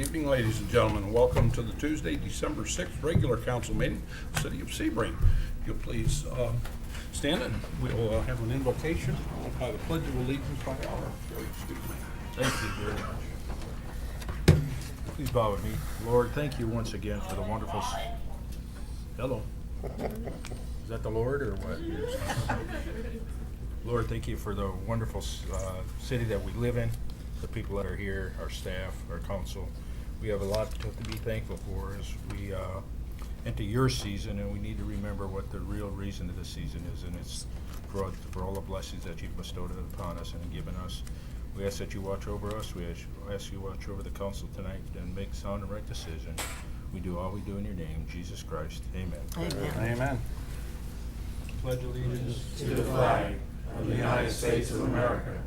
evening, ladies and gentlemen. Welcome to the Tuesday, December 6th regular council meeting, City of Sebring. If you'll please stand and we'll have an invocation by the Pledge of Allegiance by our very student man. Thank you very much. Please bow with me. Lord, thank you once again for the wonderful... Hello. Is that the Lord or what? Lord, thank you for the wonderful city that we live in, the people that are here, our staff, our council. We have a lot to be thankful for as we enter your season, and we need to remember what the real reason of the season is, and it's for all the blessings that you've bestowed upon us and given us. We ask that you watch over us. We ask you watch over the council tonight and make sound and right decision. We do all we do in your name, Jesus Christ. Amen. Amen. Amen. Pledge allegiance To the flag of the United States of America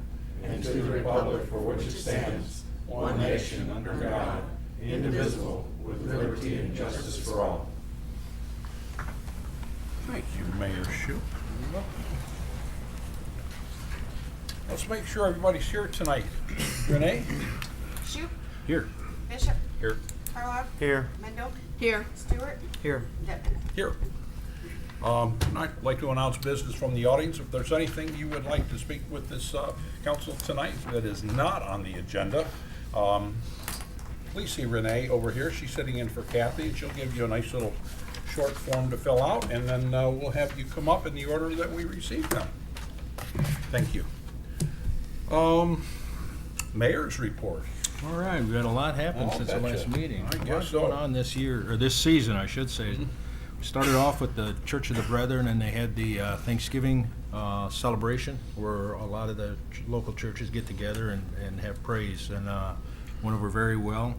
and to the republic for which it stands, one nation under God, indivisible, with liberty and justice for all. Thank you, Mayor Shoup. Let's make sure everybody's here tonight. Renee? Shoup, here. Bishop, Here. Karloff, Here. Mendel, Here. Stewart, Here. Deputy. Here. I'd like to announce business from the audience. If there's anything you would like to speak with this council tonight that is not on the agenda, please see Renee over here. She's sitting in for Kathy, and she'll give you a nice little short form to fill out, and then we'll have you come up in the order that we received them. Thank you. Mayor's report. All right, we've had a lot happen I'll since the betcha. last meeting. I guess What's so. going on this year, or this season, I should say. We started off with the Church of the Brethren, and they had the Thanksgiving celebration where a lot of the local churches get together and have praise, and went over very well.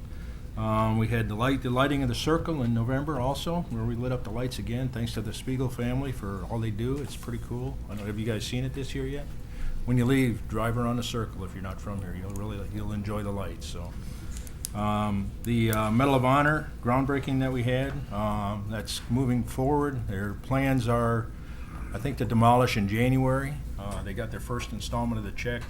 We had the lighting of the circle in November also, where we lit up the lights again, thanks to the Spiegel family for all they do. It's pretty cool. I don't know, have you guys seen it this year yet? When you leave, drive around the circle if you're not from here. You'll enjoy the lights. So, the Medal of Honor groundbreaking that we had, that's moving forward. Their plans are, I think, to demolish in January. They got their first installment of the check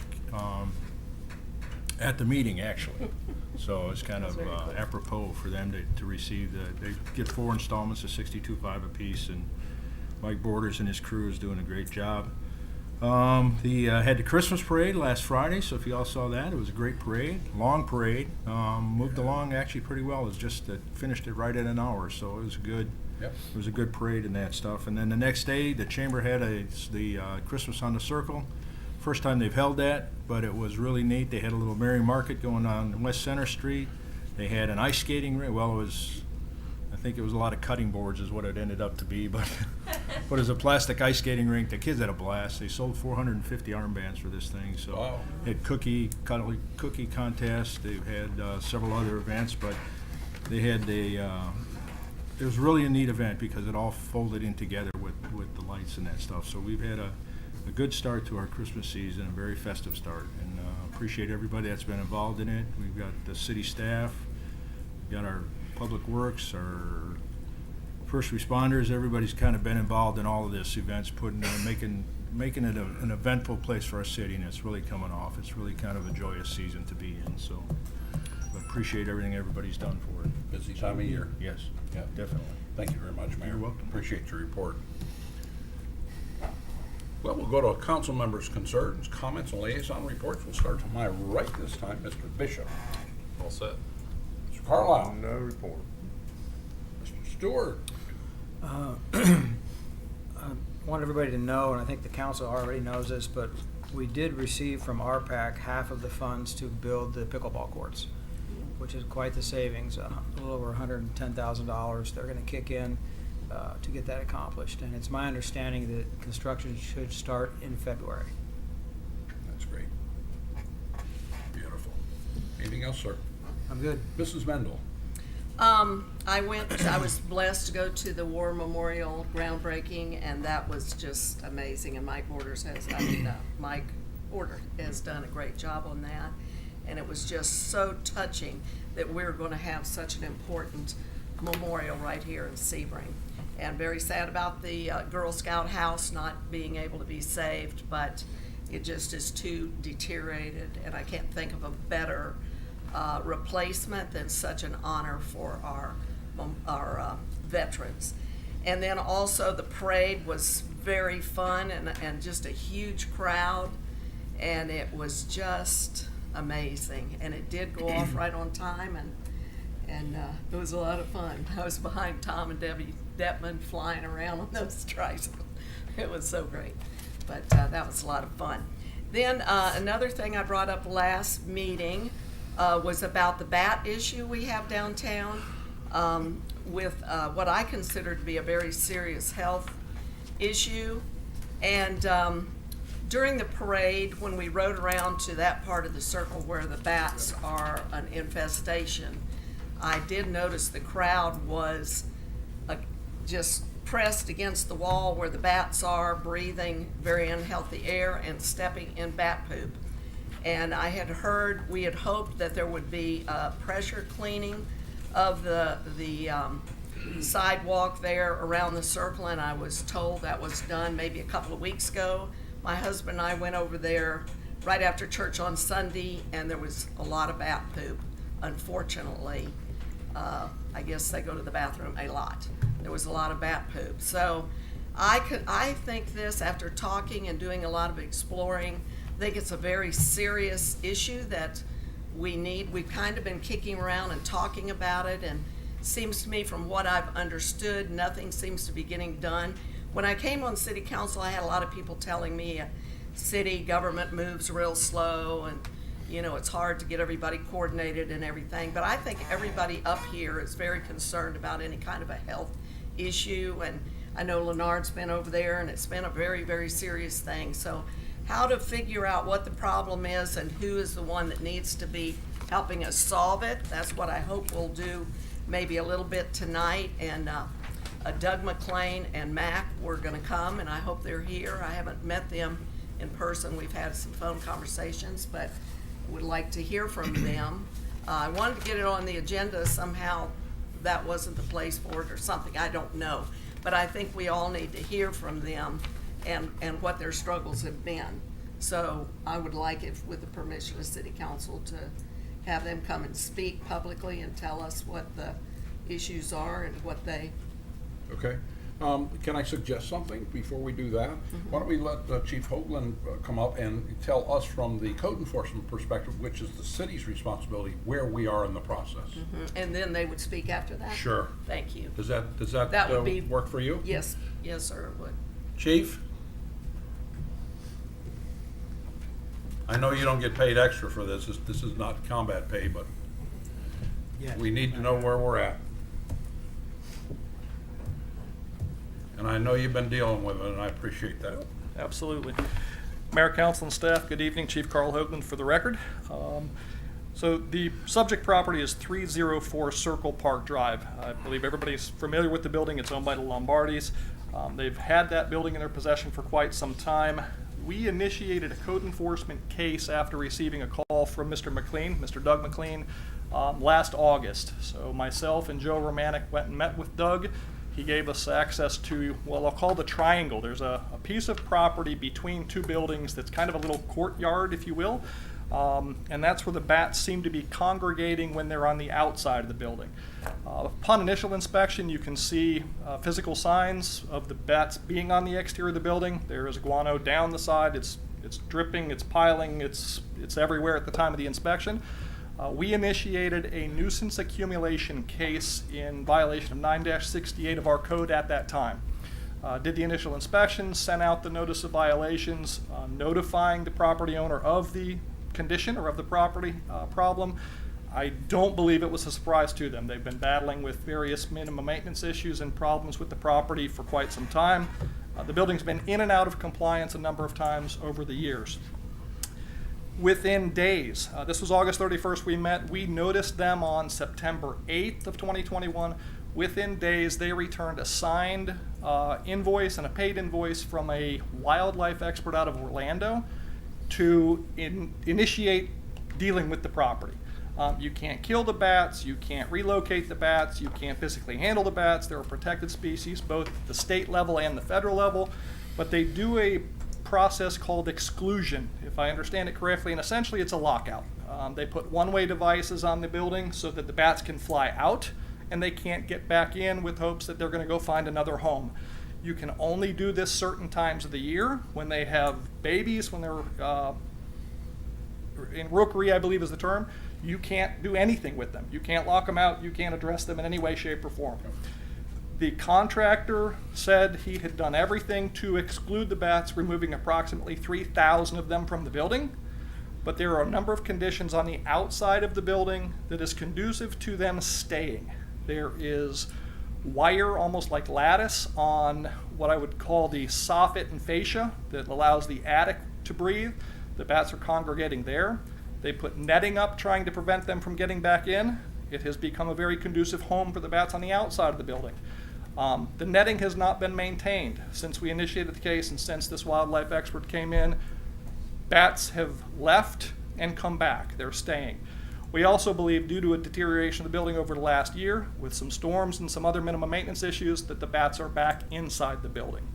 at the meeting, actually. So it's kind of apropos for them to receive they get 4 installments of $62.5 apiece, and Mike Borders and his crew is doing a great job. Had the Christmas parade last Friday, so if you all saw that, it was a great parade, long parade. Moved along actually pretty well. It was just finished it right at an hour, so it was good. Yep. It was a good parade and that stuff. And then the next day, the chamber had the Christmas on the Circle. First time they've held that, but it was really neat. They had a little Merry Market going on West Center Street. They had an ice skating rink. Well, I think it was a lot of cutting boards is what it ended up to be, but it was a plastic ice skating rink. The kids had a blast. They sold 450 armbands for this thing. So Wow. they had cookie contest. They've had several other events, but they had it was really a neat event because it all folded in together with the lights and that stuff. So we've had a good start to our Christmas season, a very festive start, and appreciate everybody that's been involved in it. We've got the city staff, we've got our public works, our first responders. Everybody's kind of been involved in all of this events, making it an eventful place for our city, and it's really coming off. It's really kind of a joyous season to be in. So I appreciate everything everybody's done for it. Busy time of year. Yes, Yeah. definitely. Thank you very much, Mayor. You're welcome. Appreciate your report. Well, we'll go to council members' concerns, comments, and liaison reports. We'll start to my right this time, Mr. Bishop. All set. Mr. Carlisle. No report. Mr. Stewart. I want everybody to know, and I think the council already knows this, but we did receive from RPAC half of the funds to build the pickleball courts, which is quite the savings, a little over $110,000. They're going to kick in to get that accomplished, and it's my understanding that construction should start in February. That's great. Beautiful. Anything else, sir? I'm good. Mrs. Mendel. I was blessed to go to the War Memorial groundbreaking, and that was just amazing. And Mike Porter has done a great job on that. And it was just so touching that we're going to have such an important memorial right here in Sebring. And very sad about the Girl Scout house not being able to be saved, but it just is too deteriorated, and I can't think of a better replacement, then such an honor for our veterans. And then also the parade was very fun and just a huge crowd, and it was just amazing. And it did go off right on time, and it was a lot of fun. I was behind Tom and Debbie Detman flying around on those tricycles. It was so great, but that was a lot of fun. Then another thing I brought up last meeting was about the bat issue we have downtown, with what I consider to be a very serious health issue. And during the parade, when we rode around to that part of the circle where the bats are an infestation, I did notice the crowd was just pressed against the wall where the bats are, breathing very unhealthy air and stepping in bat poop. And we had hoped that there would be pressure cleaning of the sidewalk there around the circle, and I was told that was done maybe a couple of weeks ago. My husband and I went over there right after church on Sunday, and there was a lot of bat poop, unfortunately. I guess they go to the bathroom a lot. There was a lot of bat poop. So I think this, after talking and doing a lot of exploring, I think it's a very serious issue that we've kind of been kicking around and talking about it, and seems to me from what I've understood, nothing seems to be getting done. When I came on city council, I had a lot of people telling me city government moves real slow, and it's hard to get everybody coordinated and everything. But I think everybody up here is very concerned about any kind of a health issue, and I know Leonard's been over there, and it's been a very, very serious thing. So how to figure out what the problem is and who is the one that needs to be helping us solve it, that's what I hope we'll do maybe a little bit tonight. And Doug McLean and Mac were gonna come, and I hope they're here. I haven't met them in person. We've had some phone conversations, but would like to hear from them. I wanted to get it on the agenda. Somehow that wasn't the place for it or something, I don't know. But I think we all need to hear from them and what their struggles have been. So I would like, if with the permission of city council, to have them come and speak publicly and tell us what the issues are and what they. Okay. Can I suggest something before we do that? Why don't we let Chief Hoagland come up and tell us from the code enforcement perspective, which is the city's responsibility, where we are in the process. And then they would speak after that? Sure. Thank you. Does that That would be- work for you? Yes, sir, it would. Chief? I know you don't get paid extra for this. This is not combat pay, but we need to know where we're at. And I know you've been dealing with it, and I appreciate that. Absolutely. Mayor, council, and staff, good evening. Chief Carl Hoagland for the record. So the subject property is 304 Circle Park Drive. I believe everybody's familiar with the building. It's owned by the Lombardis. They've had that building in their possession for quite some time. We initiated a code enforcement case after receiving a call from Mr. McLean, Mr. Doug McLean, last August. So myself and Joe Romanek went and met with Doug. He gave us access to, well, I'll call the triangle. There's a piece of property between two buildings that's kind of a little courtyard, if you will. And that's where the bats seem to be congregating when they're on the outside of the building. Upon initial inspection, you can see physical signs of the bats being on the exterior of the building. There is guano down the side. It's dripping, it's piling, it's everywhere at the time of the inspection. We initiated a nuisance accumulation case in violation of 9-68 of our code at that time. Did the initial inspection, sent out the notice of violations, notifying the property owner of the condition or of the property problem. I don't believe it was a surprise to them. They've been battling with various minimum maintenance issues and problems with the property for quite some time. The building's been in and out of compliance a number of times over the years. Within days, this was August 31st we met, we noticed them on September 8th of 2021. Within days, they returned a signed invoice and a paid invoice from a wildlife expert out of Orlando to initiate dealing with the property. You can't kill the bats, you can't relocate the bats, you can't physically handle the bats. They're a protected species, both at the state level and the federal level, but they do a process called exclusion, if I understand it correctly, and essentially it's a lockout. They put one-way devices on the building so that the bats can fly out and they can't get back in with hopes that they're going to go find another home. You can only do this certain times of the year, when they have babies, when they're in rookery, I believe is the term. You can't do anything with them. You can't lock them out. You can't address them in any way, shape, or form. The contractor said he had done everything to exclude the bats, removing approximately 3,000 of them from the building. But there are a number of conditions on the outside of the building that is conducive to them staying. There is wire, almost like lattice, on what I would call the soffit and fascia that allows the attic to breathe. The bats are congregating there. They put netting up trying to prevent them from getting back in. It has become a very conducive home for the bats on the outside of the building. The netting has not been maintained since we initiated the case and since this wildlife expert came in. Bats have left and come back. They're staying. We also believe, due to a deterioration of the building over the last year, with some storms and some other minimum maintenance issues, that the bats are back inside the building.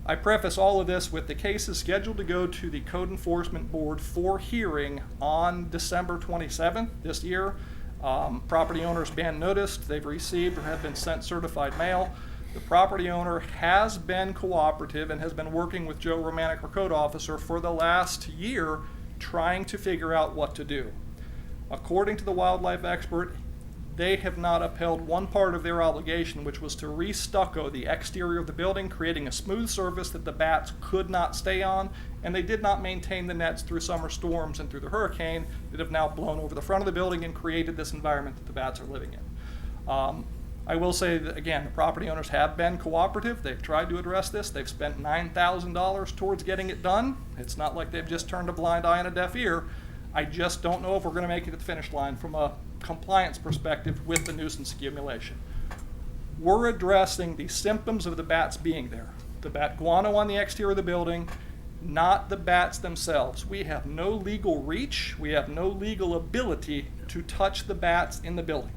I preface all of this with the case is scheduled to go to the Code Enforcement Board for hearing on December 27th this year. Property owners been noticed. They've received or have been sent certified mail. The property owner has been cooperative and has been working with Joe Romanek, our code officer, for the last year, trying to figure out what to do. According to the wildlife expert, they have not upheld one part of their obligation, which was to re-stucco the exterior of the building, creating a smooth surface that the bats could not stay on, and they did not maintain the nets through summer storms and through the hurricane that have now blown over the front of the building and created this environment that the bats are living in. I will say that, again, the property owners have been cooperative. They've tried to address this. They've spent $9,000 towards getting it done. It's not like they've just turned a blind eye and a deaf ear. I just don't know if we're going to make it to the finish line from a compliance perspective with the nuisance accumulation. We're addressing the symptoms of the bats being there. The bat guano on the exterior of the building, not the bats themselves. We have no legal reach. We have no legal ability to touch the bats in the building.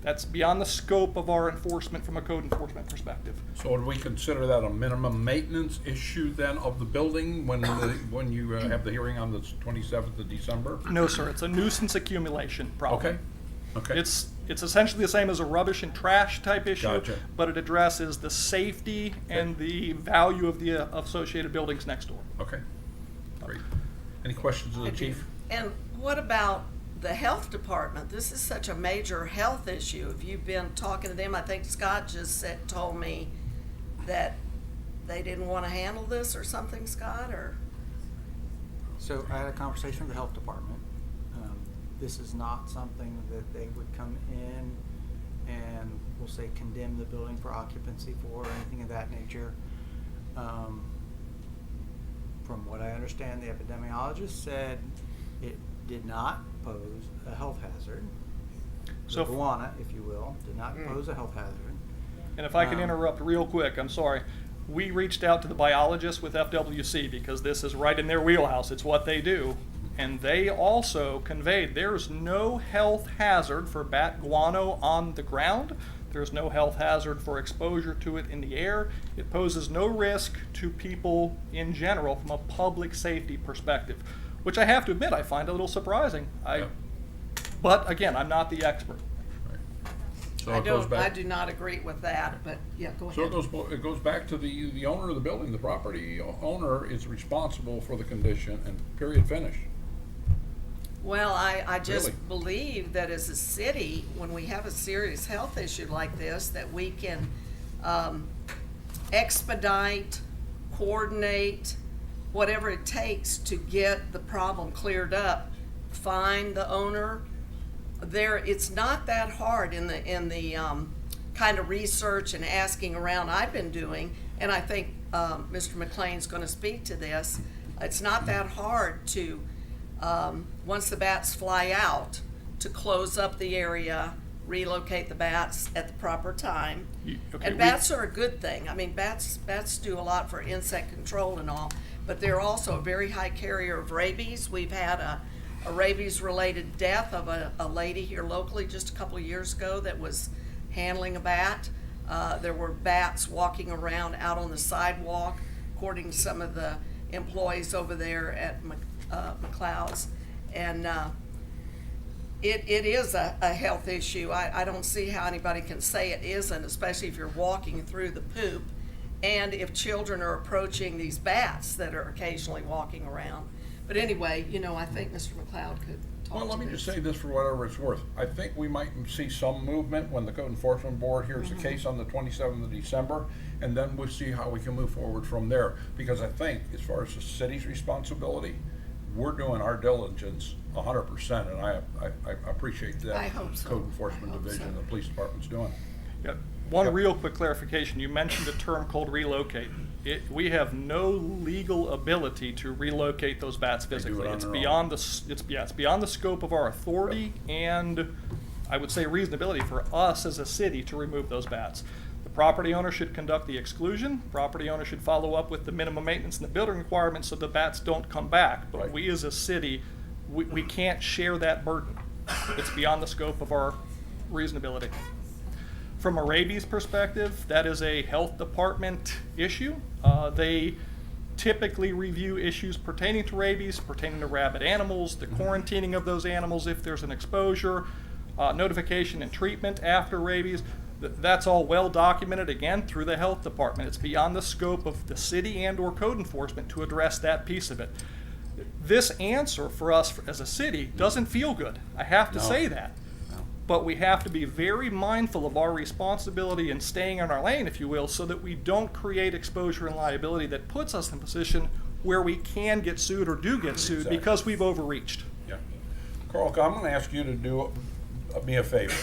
That's beyond the scope of our enforcement from a code enforcement perspective. So would we consider that a minimum maintenance issue then of the building when you have the hearing on the 27th of December? No, sir. It's a nuisance accumulation problem. Okay. It's essentially the same as a rubbish and trash type issue, Gotcha. but it addresses the safety and the value of the associated buildings next door. Okay. Great. Any questions of the chief? And what about the health department? This is such a major health issue. If you've been talking to them, I think Scott just told me that they didn't want to handle this or something, Scott, or? So I had a conversation with the health department. This is not something that they would come in and, we'll say, condemn the building for occupancy for, or anything of that nature. From what I understand, the epidemiologist said it did not pose a health hazard. So The guana, if you will, did not pose a health hazard. And if I can interrupt real quick, I'm sorry. We reached out to the biologists with FWC because this is right in their wheelhouse. It's what they do. And they also conveyed there's no health hazard for bat guano on the ground. There's no health hazard for exposure to it in the air. It poses no risk to people in general from a public safety perspective, which I have to admit I find a little surprising. Yeah. But again, I'm not the expert. So I it goes don't, I back. do not agree with that, but yeah, go So ahead. it goes back to the owner of the building. The property owner is responsible for the condition, and period, finish. Well, I just Really? believe that as a city, when we have a serious health issue like this, that we can expedite, coordinate, whatever it takes to get the problem cleared up, find the owner. It's not that hard in the kind of research and asking around I've been doing, and I think Mr. McLean's going to speak to this. It's not that hard to, once the bats fly out, to close up the area, relocate the bats at the proper time. And bats are a good thing. I mean, bats do a lot for insect control and all, but they're also a very high carrier of rabies. We've had a rabies-related death of a lady here locally just a couple of years ago that was handling a bat. There were bats walking around out on the sidewalk according to some of the employees over there at McLeod's. And it is a health issue. I don't see how anybody can say it isn't, especially if you're walking through the poop and if children are approaching these bats that are occasionally walking around. But anyway, you know, I think Mr. McLeod could talk Well, to let me just this. say this for whatever it's worth. I think we might see some movement when the Code Enforcement Board hears the case on the 27th of December, and then we'll see how we can move forward from there. Because I think, as far as the city's responsibility, we're doing our diligence 100%, and I appreciate that. I hope so. Code Enforcement I hope Division, so. the police department's doing. Yeah. One Yep. real quick clarification. You mentioned a term called relocate. We have no legal ability to relocate those bats do it physically. on It's their beyond it's beyond the scope of our authority and I would say reasonability for us as a city to remove those bats. The property owner should conduct the exclusion. Property owner should follow up with the minimum maintenance and the building requirements so the bats don't come back. But Right. we as a city, we can't share that burden. It's beyond the scope of our reasonability. From a rabies perspective, that is a health department issue. They typically review issues pertaining to rabies, pertaining to rabid animals, the quarantining of those animals if there's an exposure, notification and treatment after rabies. That's all well documented, again, through the health department. It's beyond the scope of the city and/or code enforcement to address that piece of it. This answer for us as a city doesn't feel good. I have to No. say that. But we have to be very mindful of our responsibility in staying in our lane, if you will, so that we don't create exposure and liability that puts us in a position where we can get sued or do get sued Exactly. because we've overreached. Yeah. Carl, I'm gonna ask you to do me a favor.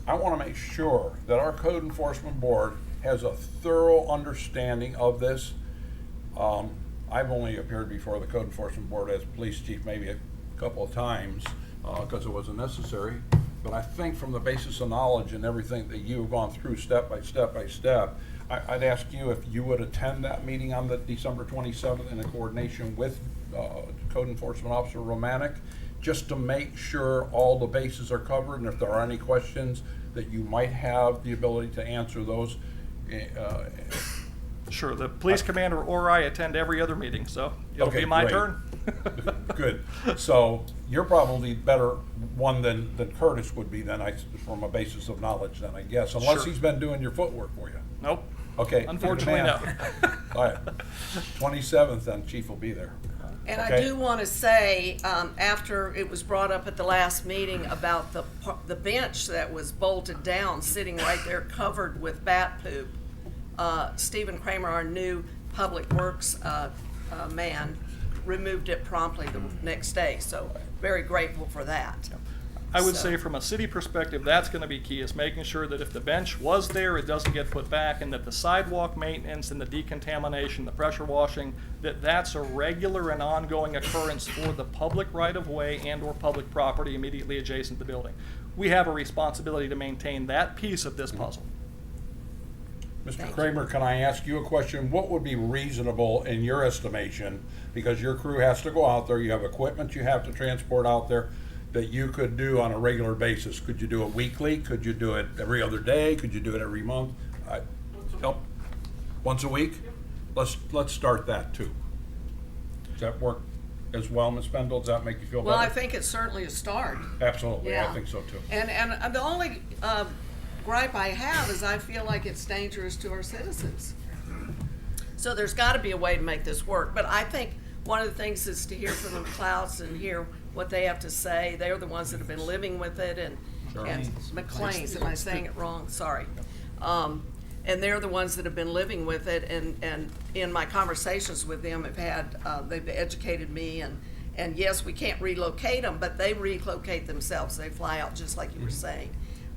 I wanna make sure that our Code Enforcement Board has a thorough understanding of this. I've only appeared before the Code Enforcement Board as police chief maybe a couple of times, because it wasn't necessary. But I think from the basis of knowledge and everything that you've gone through step by step by step, I'd ask you if you would attend that meeting on the December 27th in coordination with Code Enforcement Officer Romanek, just to make sure all the bases are covered, and if there are any questions that you might have the ability to answer those. Sure, the police commander or I attend every other meeting, so it'll Okay, be my great. turn. Good. So you're probably better one than Curtis would be then, from a basis of knowledge then, I guess, unless Sure. he's been doing your footwork for you. Nope. Okay. Unfortunately, good no. man. All right. 27th then, chief will be there. And I Okay. do want to say, after it was brought up at the last meeting about the bench that was bolted down, sitting right there covered with bat poop, Stephen Kramer, our new Public Works man, removed it promptly the next day. So very grateful for that. I would So- say from a city perspective, that's gonna be key, is making sure that if the bench was there, it doesn't get put back, and that the sidewalk maintenance and the decontamination, the pressure washing, that's a regular and ongoing occurrence for the public right-of-way and/or public property immediately adjacent to the building. We have a responsibility to maintain that piece of this puzzle. Mr. Thank you. Kramer, can I ask you a question? What would be reasonable in your estimation, because your crew has to go out there, you have equipment you have to transport out there, that you could do on a regular basis? Could you do it weekly? Could you do it every other day? Could you do it every month? Help, once a week? Let's start that too. Does that work as well, Ms. Bendel? Does that make you feel better? Well, I think it's certainly a start. Absolutely, I Yeah. think so too. And the only gripe I have is I feel like it's dangerous to our citizens. So there's got to be a way to make this work. But I think one of the things is to hear from the McLeods and hear what they have to say. They're the ones that have been living with it, and McLean's. Am I saying it wrong? Sorry. And they're the ones that have been living with it, and in my conversations with them, they've educated me, and yes, we can't relocate them, but they relocate themselves. They fly out just like you were saying.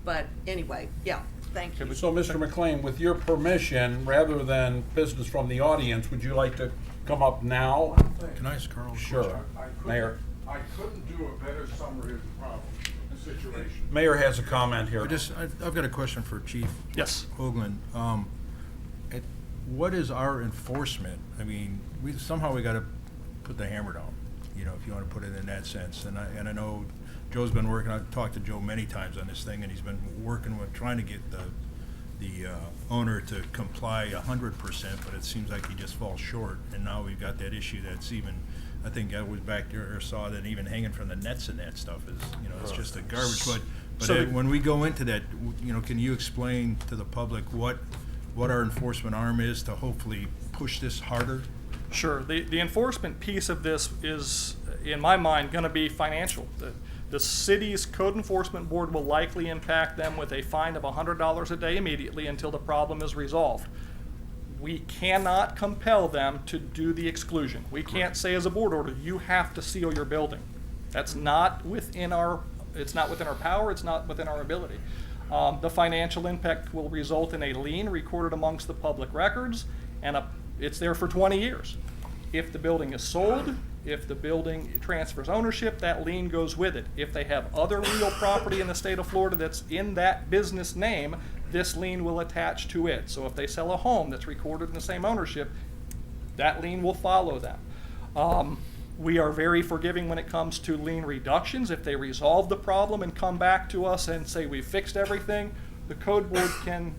But anyway, yeah, thank you. So, Mr. McLean, with your permission, rather than business from the audience, would you like to come up now? Can I ask Carl a Sure. question? Mayor. I couldn't do a better summary of the problem, the situation. Mayor has a comment here. I've got a question for Chief Yes. Hoagland. What is our enforcement? I mean, somehow we gotta put the hammer down, you know, if you wanna put it in that sense. And I know Joe's been working, I've talked to Joe many times on this thing, and he's been working with trying to get owner to comply 100%, but it seems like he just falls short. And now we've got that issue that's even, I think I was back there or saw that even hanging from the nets and that stuff is, it's just a garbage. But So Ed, when we go into that, can you explain to the public what our enforcement arm is to hopefully push this harder? Sure. The enforcement piece of this is, in my mind, going to be financial. The city's code enforcement board will likely impact them with a fine of $100 a day immediately until the problem is resolved. We cannot compel them to do the exclusion. We can't say as a board order, you have to seal your building. That's not within our, it's not within our power, it's not within our ability. The financial impact will result in a lien recorded amongst the public records, and it's there for 20 years. If the building is sold, if the building transfers ownership, that lien goes with it. If they have other real property in the state of Florida that's in that business name, this lien will attach to it. So if they sell a home that's recorded in the same ownership, that lien will follow them. We are very forgiving when it comes to lien reductions. If they resolve the problem and come back to us and say we fixed everything, the code board can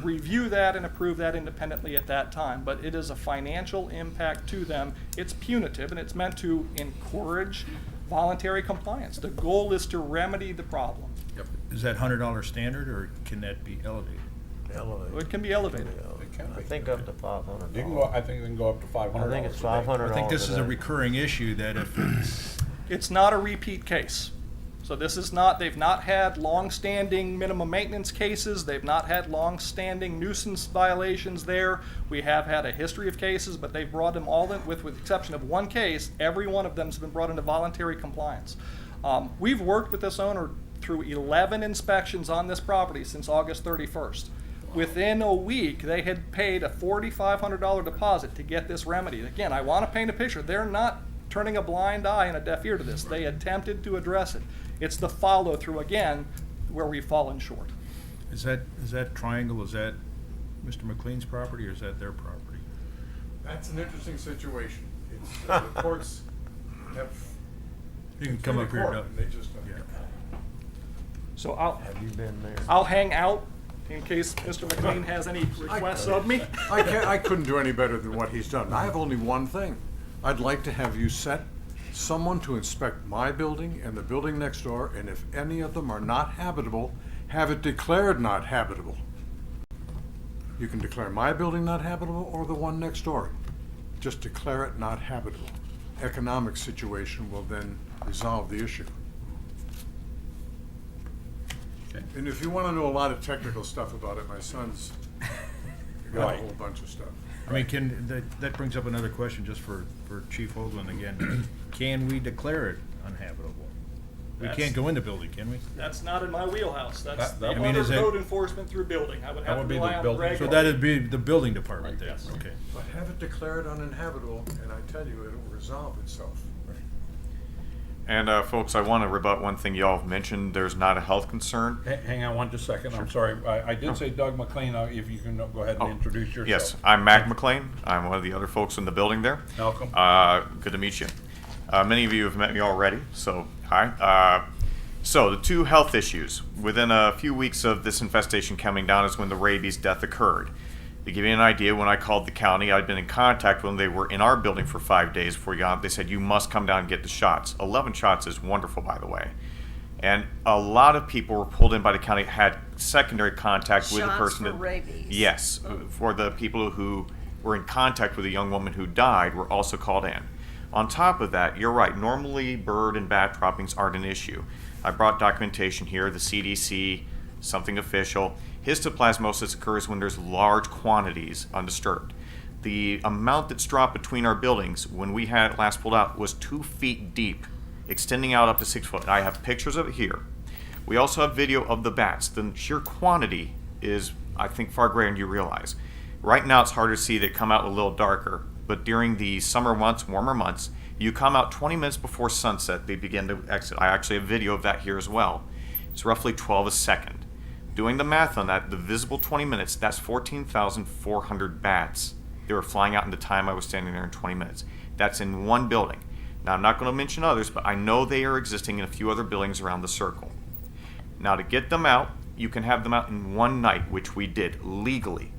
review that and approve that independently at that time. But it is a financial impact to them. It's punitive, and it's meant to encourage voluntary compliance. The goal is to remedy the problem. Yep. Is that $100 standard, or can that be elevated? It can be elevated. It can I be. think up to $500. You can go, I think they can go up to $500. I think it's a day. $500. I think this is a today. recurring issue that if it's, It's not a repeat case. So this is not, they've not had long-standing minimum maintenance cases, they've not had long-standing nuisance violations there. We have had a history of cases, but they've brought them all in, with the exception of one case, every one of them has been brought into voluntary compliance. We've worked with this owner through 11 inspections on this property since August 31st. Within a week, they had paid a $4,500 deposit to get this remedied. Again, I want to paint a picture. They're not turning a blind eye and a deaf ear to this. They attempted to address it. It's the follow-through, again, where we've fallen short. is that triangle, is that Mr. McLean's property, or is that their property? That's an interesting situation. It's, the courts have. You can come up here, Doug. They just, Yeah. So Have you been there? I'll hang out in case Mr. McLean has any requests of me. I couldn't do any better than what he's done. I have only one thing. I'd like to have you set someone to inspect my building and the building next door, and if any of them are not habitable, have it declared not habitable. You can declare my building not habitable or the one next door. Just declare it not habitable. Economic situation will then resolve the issue. Okay. And if you want to know a lot of technical stuff about it, my son's got a Right. whole bunch of stuff. I mean, that brings up another question just for Chief Hoagland again. Can we declare it uninhabitable? We That's- can't go in the building, can we? That's not in my wheelhouse. That's That- the I mean, under is that- code enforcement through building. I would That have to would be the rely on the building. reg. So that'd be the building department then, Yes. okay. But have it declared uninhabitable, and I tell you, it'll resolve itself. And folks, I want to rebut one thing y'all mentioned. There's not a health concern. Hang on one just a second, I'm sorry. I did say Doug McLean, if you can go ahead and Oh, introduce yourself. Yes, I'm Mac McLean. I'm one of the other folks in the building there. Welcome. Good to meet you. Many of you have met me already, so hi. So the two health issues. Within a few weeks of this infestation coming down is when the rabies death occurred. To give you an idea, when I called the county, I'd been in contact when they were in our building for 5 days before you got. They said, you must come down and get the shots. 11 shots is wonderful, by the way. And a lot of people were pulled in by the county, had secondary contact with the Shots person for that. rabies. Yes, for the people who were in contact with a young woman who died were also called in. On top of that, you're right, normally bird and bat droppings aren't an issue. I brought documentation here, the CDC, something official. Histoplasmosis occurs when there's large quantities undisturbed. The amount that's dropped between our buildings when we had it last pulled out was 2 feet deep, extending out up to 6 foot. I have pictures of it here. We also have video of the bats. The sheer quantity is, I think, far greater than you realize. Right now it's harder to see. They come out a little darker, but during the summer months, warmer months, you come out 20 minutes before sunset, they begin to exit. I actually have video of that here as well. It's roughly 12 a second. Doing the math on that, the visible 20 minutes, that's 14,400 bats. They were flying out in the time I was standing there in 20 minutes. That's in one building. Now, I'm not going to mention others, but I know they are existing in a few other buildings around the circle. Now, to get them out, you can have them out in one night, which we did legally.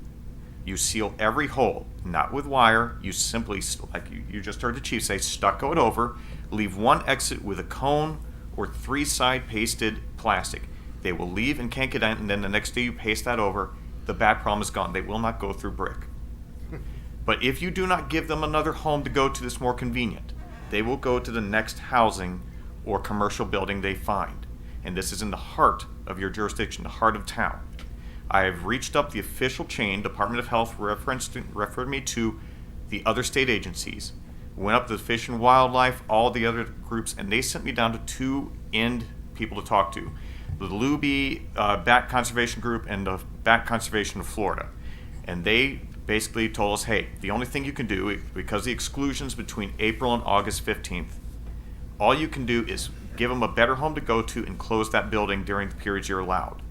You seal every hole, not with wire. You simply, like you just heard the chief say, stucco it over. Leave one exit with a cone or 3-side pasted plastic. They will leave and can't get in, and then the next day you paste that over. The bat problem is gone. They will not go through brick. But if you do not give them another home to go to that's more convenient, they will go to the next housing or commercial building they find. And this is in the heart of your jurisdiction, the heart of town. I have reached up the official chain. Department of Health referred me to the other state agencies, went up to the Fish and Wildlife, all the other groups, and they sent me down to 2 end people to talk to. The Luby Bat Conservation Group and the Bat Conservation of Florida. And they basically told us, hey, the only thing you can do, because the exclusions between April and August 15th, all you can do is give them a better home to go to and close that building during the periods you're allowed.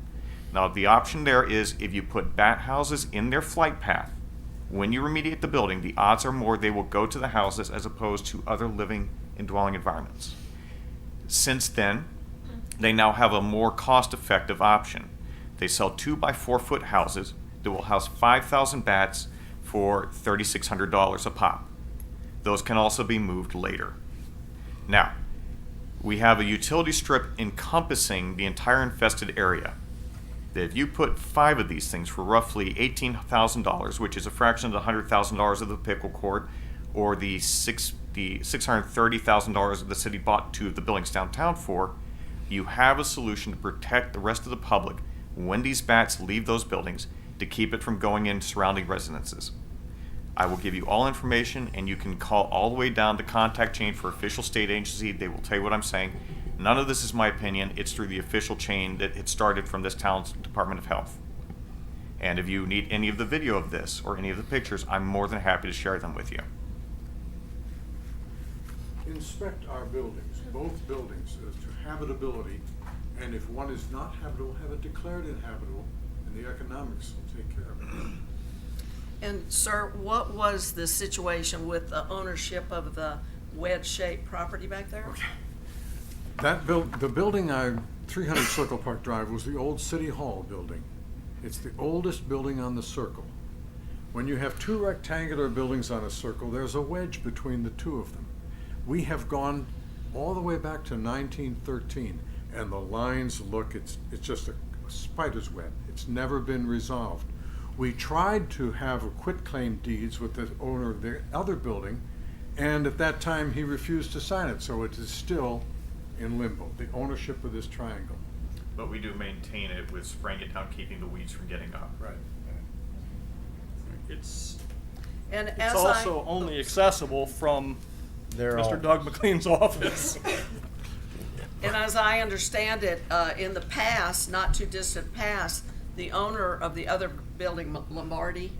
Now, the option there is if you put bat houses in their flight path, when you remediate the building, the odds are more they will go to the houses as opposed to other living and dwelling environments. Since then, they now have a more cost-effective option. They sell 2-by-4-foot houses that will house 5,000 bats for $3,600 a pop. Those can also be moved later. Now, we have a utility strip encompassing the entire infested area. That if you put 5 of these things for roughly $18,000, which is a fraction of the $100,000 of the pickle court, or the $630,000 that the city bought 2 of the buildings downtown for, you have a solution to protect the rest of the public when these bats leave those buildings, to keep it from going in surrounding residences. I will give you all information, and you can call all the way down the contact chain for official state agency. They will tell you what I'm saying. None of this is my opinion. It's through the official chain that it started from this town's Department of Health. And if you need any of the video of this or any of the pictures, I'm more than happy to share them with you. Inspect our buildings, both buildings, as to habitability, and if one is not habitable, have it declared inhabitable, and the economics will take care of it. And sir, what was the situation with the ownership of the wedge-shaped property back there? The building 300 Circle Park Drive was the old City Hall building. It's the oldest building on the circle. When you have 2 rectangular buildings on a circle, there's a wedge between the 2 of them. We have gone all the way back to 1913, and the lines look, it's just a spider's web. It's never been resolved. We tried to have a quitclaim deeds with the owner of the other building, and at that time he refused to sign it, so it is still in limbo, the ownership of this triangle. But we do maintain it with spraying it down, keeping the weeds from getting up. Right. It's And it's as also only accessible from They're Mr. all- Doug McLean's office. And as I understand it, in the past, not too distant past, the owner of the other building, Lombardi,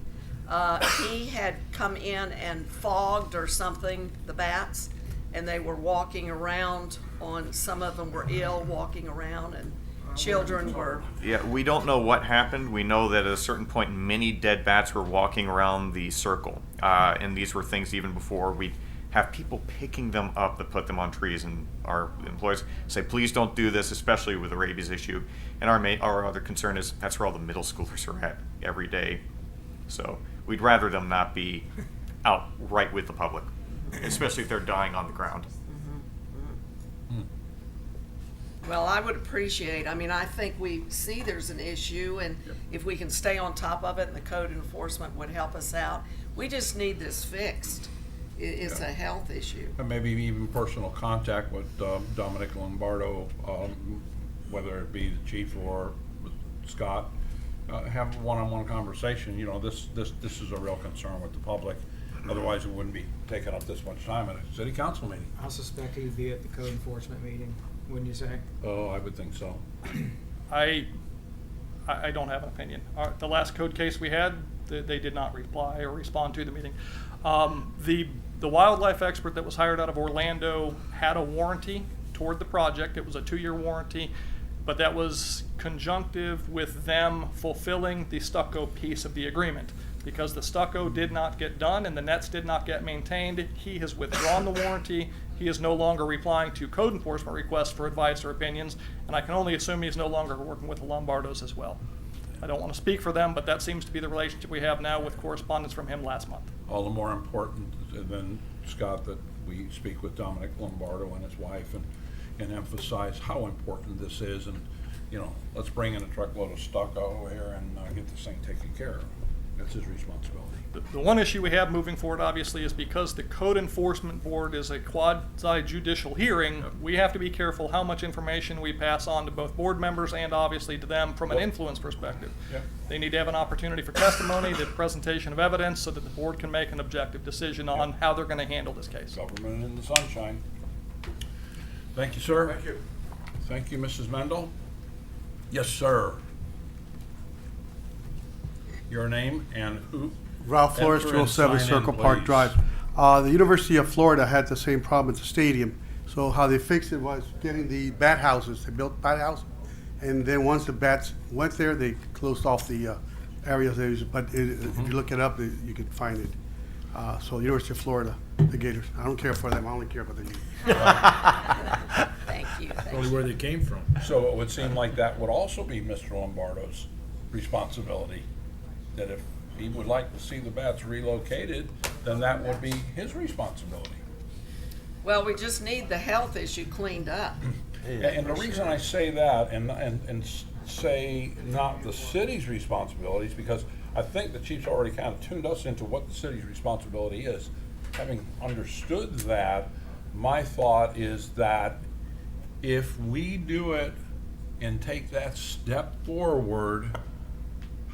he had come in and fogged or something the bats, and they were walking around some of them were ill, walking around, and children were. Yeah, we don't know what happened. We know that at a certain point, many dead bats were walking around the circle. And these were things even before we'd have people picking them up to put them on trees, and our employees say, please don't do this, especially with the rabies issue. And our other concern is that's where all the middle schoolers are at every day. So we'd rather them not be out right with the public, especially if they're dying on the ground. Well, I would appreciate, I think we see there's an issue, and if we can stay on top of it, and the code enforcement would help us out. We just need this fixed. It's a health issue. And maybe even personal contact with Dominic Lombardo, whether it be the chief or with Scott, have a one-on-one conversation. You know, this is a real concern with the public. Otherwise, it wouldn't be taking up this much time at a city council meeting. I suspect he'd be at the code enforcement meeting, wouldn't you say? Oh, I would think so. I don't have an opinion. The last code case we had, they did not reply or respond to the meeting. The wildlife expert that was hired out of Orlando had a warranty toward the project. It was a 2-year warranty, but that was conjunctive with them fulfilling the stucco piece of the agreement. Because the stucco did not get done and the nets did not get maintained, he has withdrawn the warranty. He is no longer replying to code enforcement requests for advice or opinions, and I can only assume he's no longer working with the Lombardos as well. I don't want to speak for them, but that seems to be the relationship we have now with correspondence from him last month. All the more important than Scott that we speak with Dominic Lombardo and his wife and emphasize how important this is, and let's bring in a truckload of stucco here and get this thing taken care of. That's his responsibility. The one issue we have moving forward, obviously, is because the Code Enforcement Board is a quasi-judicial hearing, we have to be careful how much information we pass on to both board members and obviously to them from an influence perspective. Yep. They need to have an opportunity for testimony, the presentation of evidence, so that the board can make an objective decision on how they're going to handle this case. Government in the sunshine. Thank you, sir. Thank you. Thank you, Mrs. Mendel. Yes, sir. Your name and who? Ralph Flores, Enter and 207 sign in, Circle Park please. Drive. The University of Florida had the same problem at the stadium. So how they fixed it was getting the bat houses. They built bat houses, and then once the bats went there, they closed off the areas. But if you look it up, you can find it. So University of Florida, the Gators. I don't care for them. I only care about the Gators. Thank you. Probably where they came from. So it would seem like that would also be Mr. Lombardo's responsibility, that if he would like to see the bats relocated, then that would be his responsibility. Well, we just need the health issue cleaned up. And the reason I say that and say not the city's responsibilities, because I think the chief's already kind of tuned us into what the city's responsibility is. Having understood that, my thought is that if we do it and take that step forward,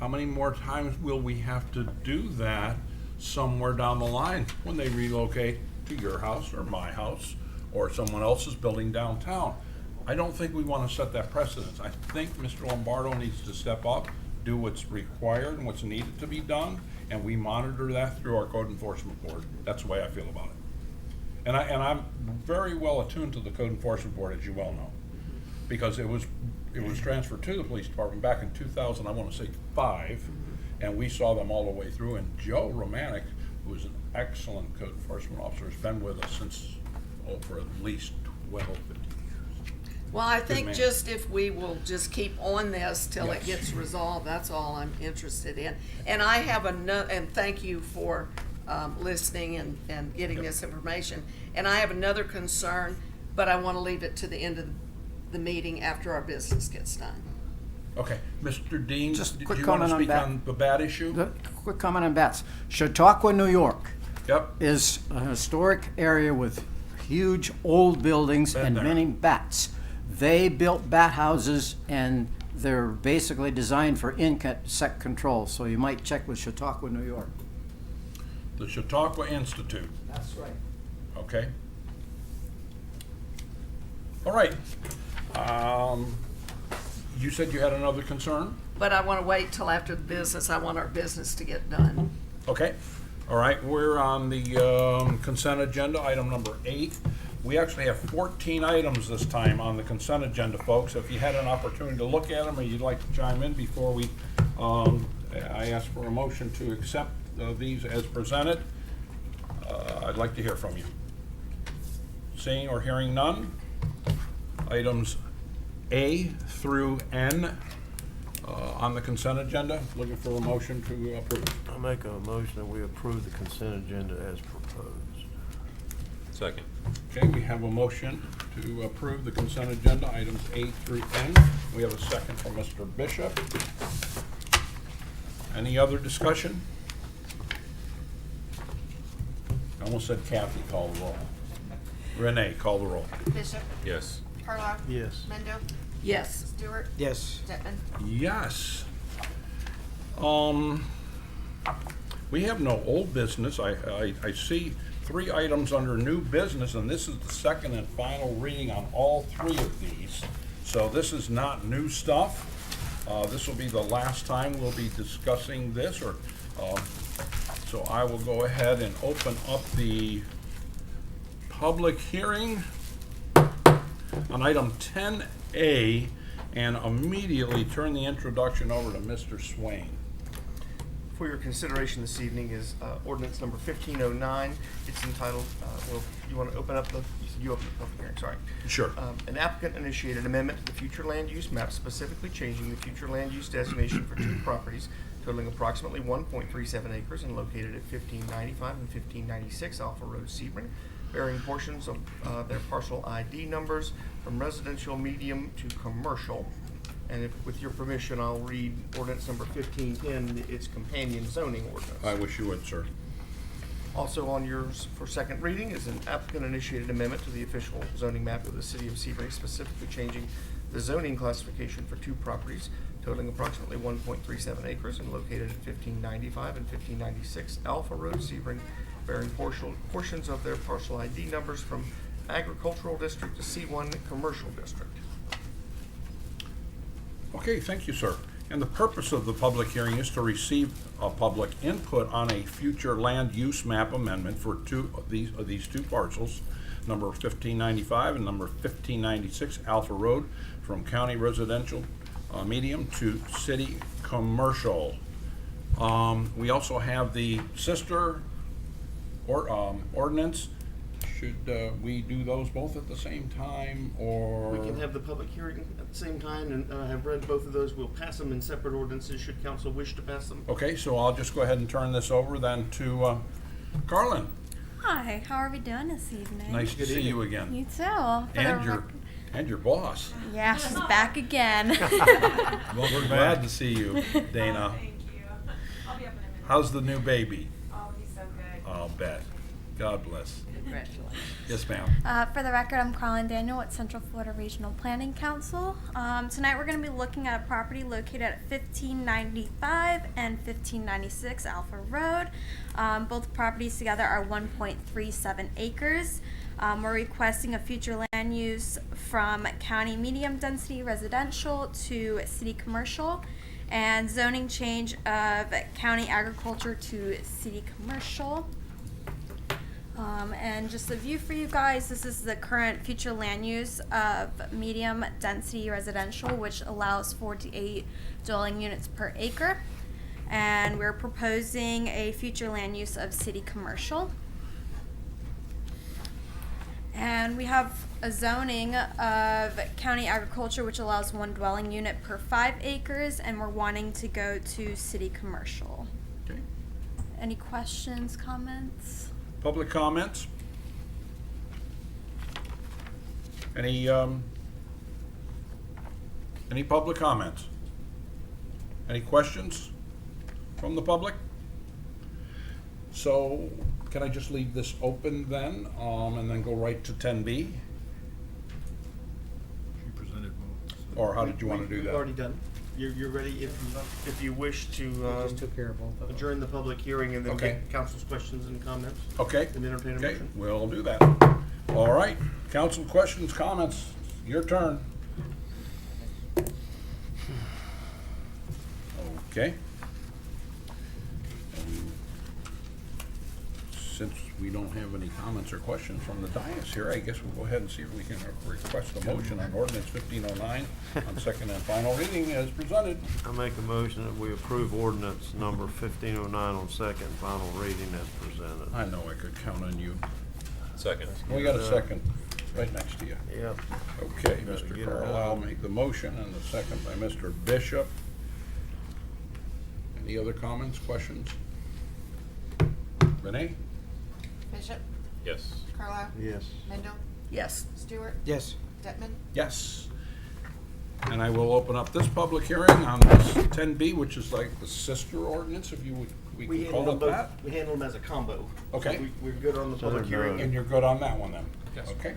how many more times will we have to do that somewhere down the line when they relocate to your house or my house or someone else's building downtown? I don't think we want to set that precedence. I think Mr. Lombardo needs to step up, do what's required and what's needed to be done, and we monitor that through our code enforcement board. That's the way I feel about it. And I'm very well attuned to the code enforcement board, as you well know, because it was transferred to the police department back in 2000, I want to say 5, and we saw them all the way through. And Joe Romanek, who is an excellent code enforcement officer, has been with us since, for at least 12, 15 years. Well, I think man. just if we will just keep on this till it Yes. gets resolved, that's all I'm interested in. And I have and thank you for listening and getting this information. And I have another concern, but I want to leave it to the end of the meeting after our business gets done. Okay, Mr. Dean, Just did quick you want to comment on speak that. on the bat issue? Quick comment on bats. Chautauqua, New York Yep. is a historic area with huge old buildings Been and there. many bats. They built bat houses and they're basically designed for insect control, so you might check with Chautauqua, New York. The Chautauqua Institute, That's right. okay? All right. You said you had another concern? But I want to wait till after the business. I want our business to get done. Okay, all right, we're on the consent agenda, item number 8. We actually have 14 items this time on the consent agenda, folks. If you had an opportunity to look at them or you'd like to chime in before we, I ask for a motion to accept these as presented, I'd like to hear from you. Seeing or hearing none, items A through N on the consent agenda, looking for a motion to approve. I make a motion that we approve the consent agenda as proposed. Second. Okay, we have a motion to approve the consent agenda, items A through N. We have a second from Mr. Bishop. Any other discussion? I almost said Kathy, call the roll. Renee, call the roll. Bishop, Yes. Carlock. Yes. Mendo, Yes. Stewart, Yes. Detman. Yes. We have no old business. I see 3 items under new business, and this is the second and final reading on all 3 of these. So this is not new stuff. This will be the last time we'll be discussing this, so I will go ahead and open up the public hearing on item 10A and immediately turn the introduction over to Mr. Swain. for your consideration this evening is ordinance number 1509. It's entitled, well, you want to open up the, you said you opened the public hearing, sorry. Sure. An applicant-initiated amendment to the future land use map, specifically changing the future land use designation for two properties totaling approximately 1.37 acres and located at 1595 and 1596 Alpha Road, Sebring, bearing portions of their parcel ID numbers from residential medium to commercial. And if, with your permission, I'll read ordinance number 1510, its companion zoning ordinance. I wish you would, sir. Also on yours for second reading is an applicant-initiated amendment to the official zoning map of the city of Sebring, specifically changing the zoning classification for two properties totaling approximately 1.37 acres and located at 1595 and 1596 Alpha Road, Sebring, bearing portions of their parcel ID numbers from agricultural district to C1 commercial district. Okay, thank you, sir. And the purpose of the public hearing is to receive public input on a future land use map amendment for these two parcels, number 1595 and number 1596 Alpha Road, from county residential medium to city commercial. We also have the sister ordinance. Should we do those both at the same time, or? We can have the public hearing at the same time, and I have read both of those. We'll pass them in separate ordinances should council wish to pass them. Okay, so I'll just go ahead and turn this over then to Carlin. Hi, how are we doing this evening? Nice to see you again. You too. And your boss. Yeah, she's back again. Well, we're glad to see you, Dana. Thank you. I'll be up in a minute. How's the new baby? Oh, he's so good. I'll bet. God bless. Congratulations. Yes, ma'am. For the record, I'm Carlin Daniel with Central Florida Regional Planning Council. Tonight we're going to be looking at a property located at 1595 and 1596 Alpha Road. Both properties together are 1.37 acres. We're requesting a future land use from county medium density residential to city commercial, and zoning change of county agriculture to city commercial. And just a view for you guys, this is the current future land use of medium density residential, which allows 48 dwelling units per acre. And we're proposing a future land use of city commercial. And we have a zoning of county agriculture, which allows 1 dwelling unit per 5 acres, and we're wanting to go to city commercial. Okay. Any questions, comments? Public comments? Any public comments? Any questions from the public? So, can I just leave this open then, and then go right to 10B? She presented both. Or how did you want to do We've that? already done. You're ready if you wish to Just took care of both of them. adjourn the public hearing and then Okay. get council's questions and comments. Okay, And entertain a okay, motion. we'll do that. All right, council questions, comments, your turn. Okay. Since we don't have any comments or questions from the dais here, I guess we'll go ahead and see if we can request a motion on ordinance 1509 on second and final reading as presented. I make a motion that we approve ordinance number 1509 on second and final reading as presented. I know I could count on you. Second. We got a second right next to you. Yep. Okay, Better Mr. get it Carlisle done. made the motion and the second by Mr. Bishop. Any other comments, questions? Renee? Bishop, Yes. Carlisle, Yes. Mendel, Yes. Stewart, Yes. Detman. Yes. And I will open up this public hearing on this 10B, which is like the sister ordinance, if you would, we We can call handle it them that. both. We handle them as a combo. Okay. So we're good on the So public they're hearing. done. And you're good on that one then? Yes. Okay.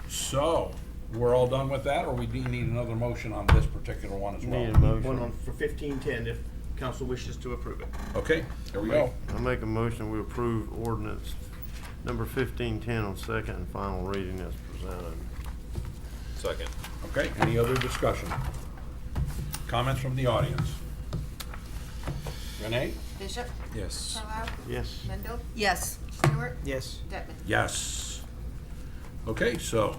So, we're all done with that, or we do need another motion on this particular one as well? Need a motion. One on for 1510 if council wishes to approve it. Okay, there we go. I make a motion we approve ordinance number 1510 on second and final reading as presented. Second. Okay, any other discussion? Comments from the audience? Renee? Bishop, Yes. Carlisle, Yes. Mendel, Yes. Stewart, Yes. Detman. Yes. Okay, so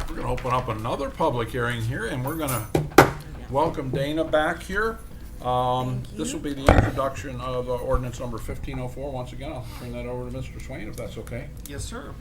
we're gonna open up another public hearing here, and we're gonna welcome Dana back here This will be the introduction of ordinance number 1504. Once again, I'll turn that over to Mr. Swain, if that's okay. Yes, sir.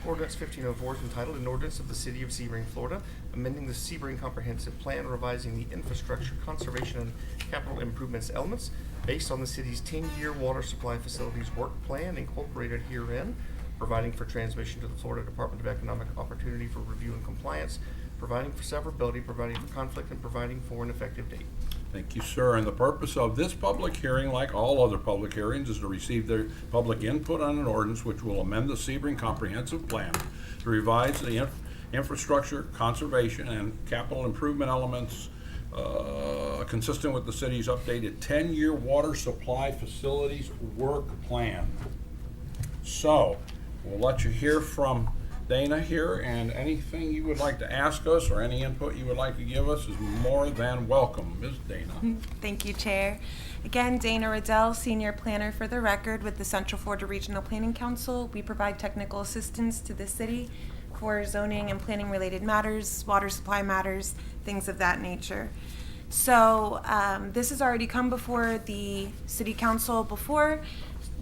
Ordinance 1504 is entitled An Ordinance of the City of Sebring, Florida, amending the Sebring Comprehensive Plan, revising the infrastructure, conservation, and capital improvements elements based on the city's 10-year water supply facilities work plan incorporated herein, providing for transmission to the Florida Department of Economic Opportunity for review and compliance, providing for severability, providing for conflict, and providing for an effective date. Thank you, sir. And the purpose of this public hearing, like all other public hearings, is to receive their public input on an ordinance which will amend the Sebring Comprehensive Plan to revise the infrastructure, conservation, and capital improvement elements consistent with the city's updated 10-year water supply facilities work plan. So, we'll let you hear from Dana here, and anything you would like to ask us or any input you would like to give us is more than welcome. Ms. Dana. Thank you, Chair. Again, Dana Riddell, Senior Planner for the record with the Central Florida Regional Planning Council. We provide technical assistance to the city for zoning and planning related matters, water supply matters, things of that nature. So this has already come before the City Council before.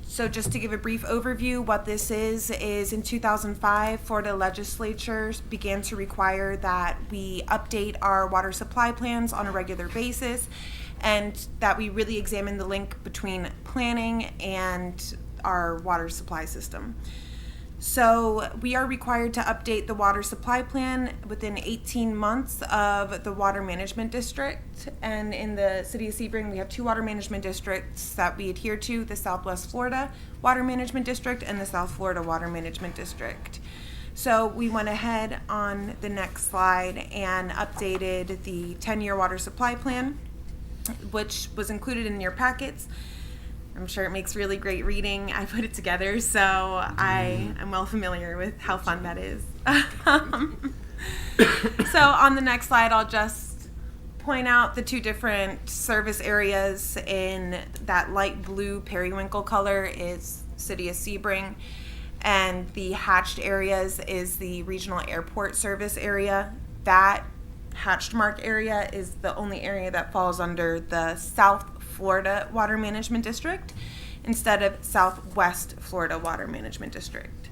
So just to give a brief overview, what this is in 2005, Florida legislature began to require that we update our water supply plans on a regular basis, and that we really examine the link between planning and our water supply system. So we are required to update the water supply plan within 18 months of the water management district. And in the city of Sebring, we have two water management districts that we adhere to, the Southwest Florida Water Management District and the South Florida Water Management District. So we went ahead on the next slide and updated the 10-year water supply plan, which was included in your packets. I'm sure it makes really great reading. I put it together, so I am well familiar with how fun that is. So on the next slide, I'll just point out the two different service areas. In that light blue periwinkle color is City of Sebring, and the hatched areas is the regional airport service area. That hatched mark area is the only area that falls under the South Florida Water Management District instead of Southwest Florida Water Management District.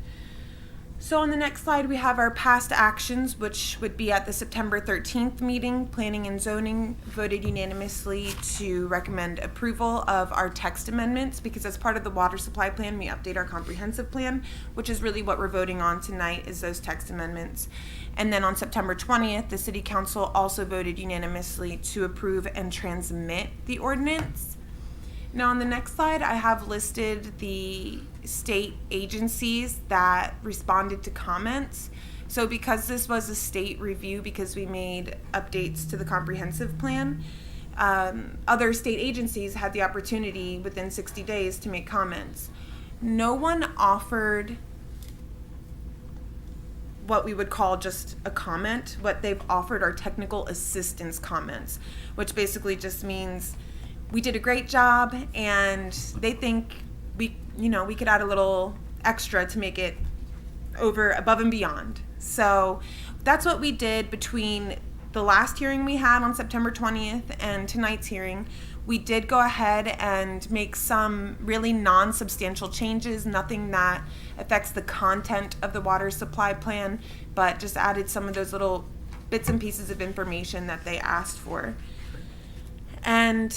So on the next slide, we have our past actions, which would be at the September 13th meeting. Planning and Zoning voted unanimously to recommend approval of our text amendments, because as part of the water supply plan, we update our comprehensive plan, which is really what we're voting on tonight, is those text amendments. And then on September 20th, the City Council also voted unanimously to approve and transmit the ordinance. Now on the next slide, I have listed the state agencies that responded to comments. So because this was a state review, because we made updates to the comprehensive plan, other state agencies had the opportunity within 60 days to make comments. No one offered what we would call just a comment. What they've offered are technical assistance comments, which basically just means we did a great job and they think we could add a little extra to make it over, above and beyond. So that's what we did between the last hearing we had on September 20th and tonight's hearing. We did go ahead and make some really non-substantial changes, nothing that affects the content of the water supply plan, but just added some of those little bits and pieces of information that they asked for. And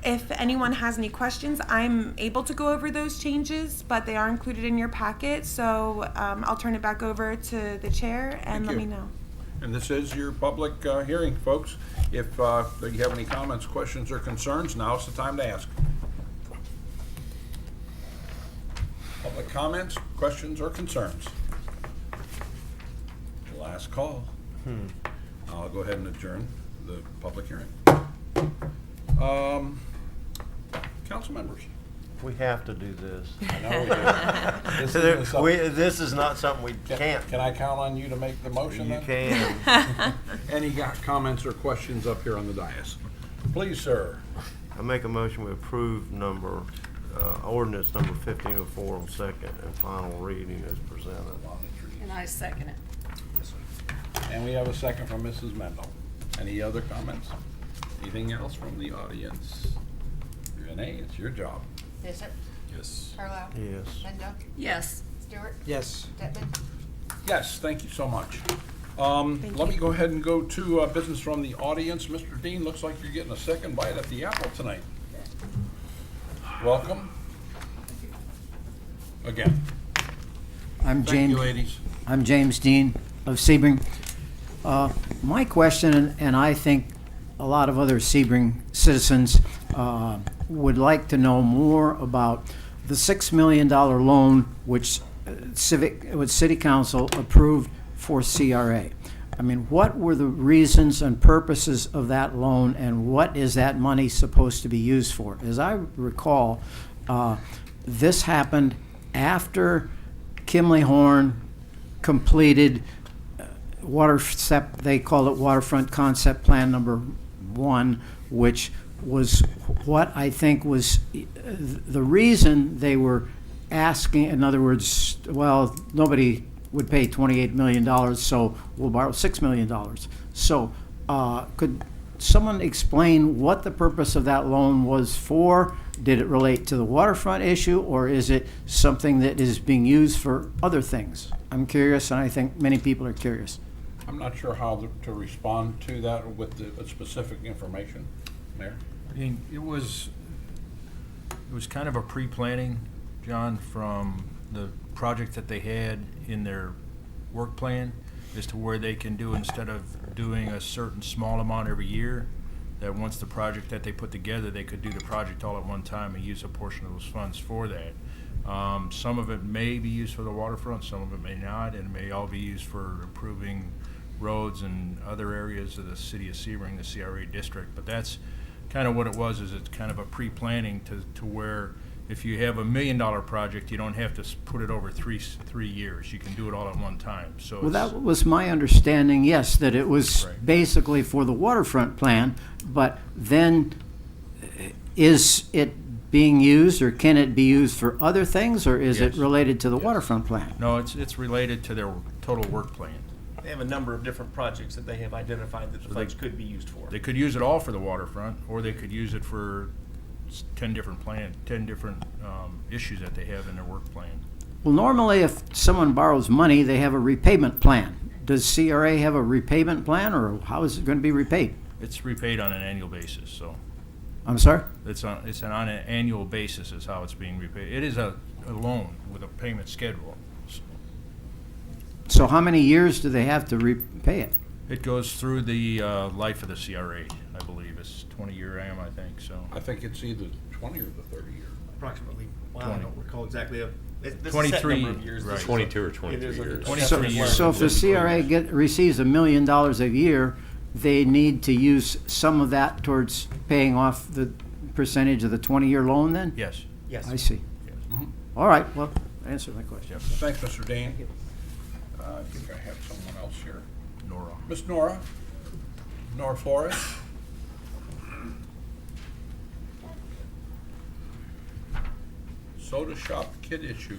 if anyone has any questions, I'm able to go over those changes, but they are included in your packet. So I'll turn it back over to the chair and let me know. And this is your public hearing, folks. If you have any comments, questions, or concerns, now's the time to ask. Public comments, questions, or concerns? Last call. I'll go ahead and adjourn the public hearing. Council members. We have to do this. I know we do. This is not something we can't. Can I count on you to make the motion then? You can. Any comments or questions up here on the dais? Please, sir. I make a motion we approve ordinance number 1504 on second and final reading as presented. And I second it. And we have a second from Mrs. Mendel. Any other comments? Anything else from the audience? Renee, it's your job. Bishop, Yes. Carlisle. Yes. Linda, Yes. Stewart, Yes. Detman. Yes, thank you so much. Let me go ahead and go to business from the audience. Mr. Dean, looks like you're getting a second bite at the apple tonight. Welcome. Again. I'm Thank you, James. ladies. I'm James Dean of Sebring. My question, and I think a lot of other Sebring citizens would like to know more about the $6 million loan which City Council approved for CRA. I mean, what were the reasons and purposes of that loan, and what is that money supposed to be used for? As I recall, this happened after Kimley Horn completed they call it Waterfront Concept Plan number 1, which was what I think was the reason they were asking. In other words, well, nobody would pay $28 million, so we'll borrow $6 million. So could someone explain what the purpose of that loan was for? Did it relate to the waterfront issue, or is it something that is being used for other things? I'm curious, and I think many people are curious. I'm not sure how to respond to that with the specific information. Mayor? I mean, it was kind of a pre-planning, John, from the project that they had in their work plan as to where they can do, instead of doing a certain small amount every year, that once the project that they put together, they could do the project all at one time and use a portion of those funds for that. Some of it may be used for the waterfront, some of it may not, and it may all be used for improving roads and other areas of the city of Sebring, the CRA district. But that's kind of what it was, is it's kind of a pre-planning to where if you have $1 million project, you don't have to put it over three years. You can do it all at one time. So Well, that was my understanding, yes, that it was Right. basically for the waterfront plan, but then is it being used, or can it be used for other things, or is it Yes. related to the waterfront plan? No, it's related to their total work plan. They have a number of different projects that they have identified that the funds could be used for. They could use it all for the waterfront, or they could use it for 10 different issues that they have in their work plan. Well, normally if someone borrows money, they have a repayment plan. Does CRA have a repayment plan, or how is it going to be repaid? It's repaid on an annual basis, so I'm sorry? it's on an annual basis is how it's being repaid. It is a loan with a payment schedule. So So how many years do they have to repay it? it goes through the life of the CRA, I believe. It's 20-year AM, I think, so. I think it's either 20 or the 30 year. Approximately. Well, I 20. don't recall exactly. This is a set 23, number of years. right. This is a- 22 or it 23 is a- years. 23 years. So if the CRA receives $1 million a year, they need to use some of that towards paying off the percentage of the 20-year loan then? Yes. Yes. I see. Yes. All right, well, answer my question. Thanks, Mr. Dean. I think I have someone else here. Nora. Miss Nora? Nora Flores? Soda shop kid issue.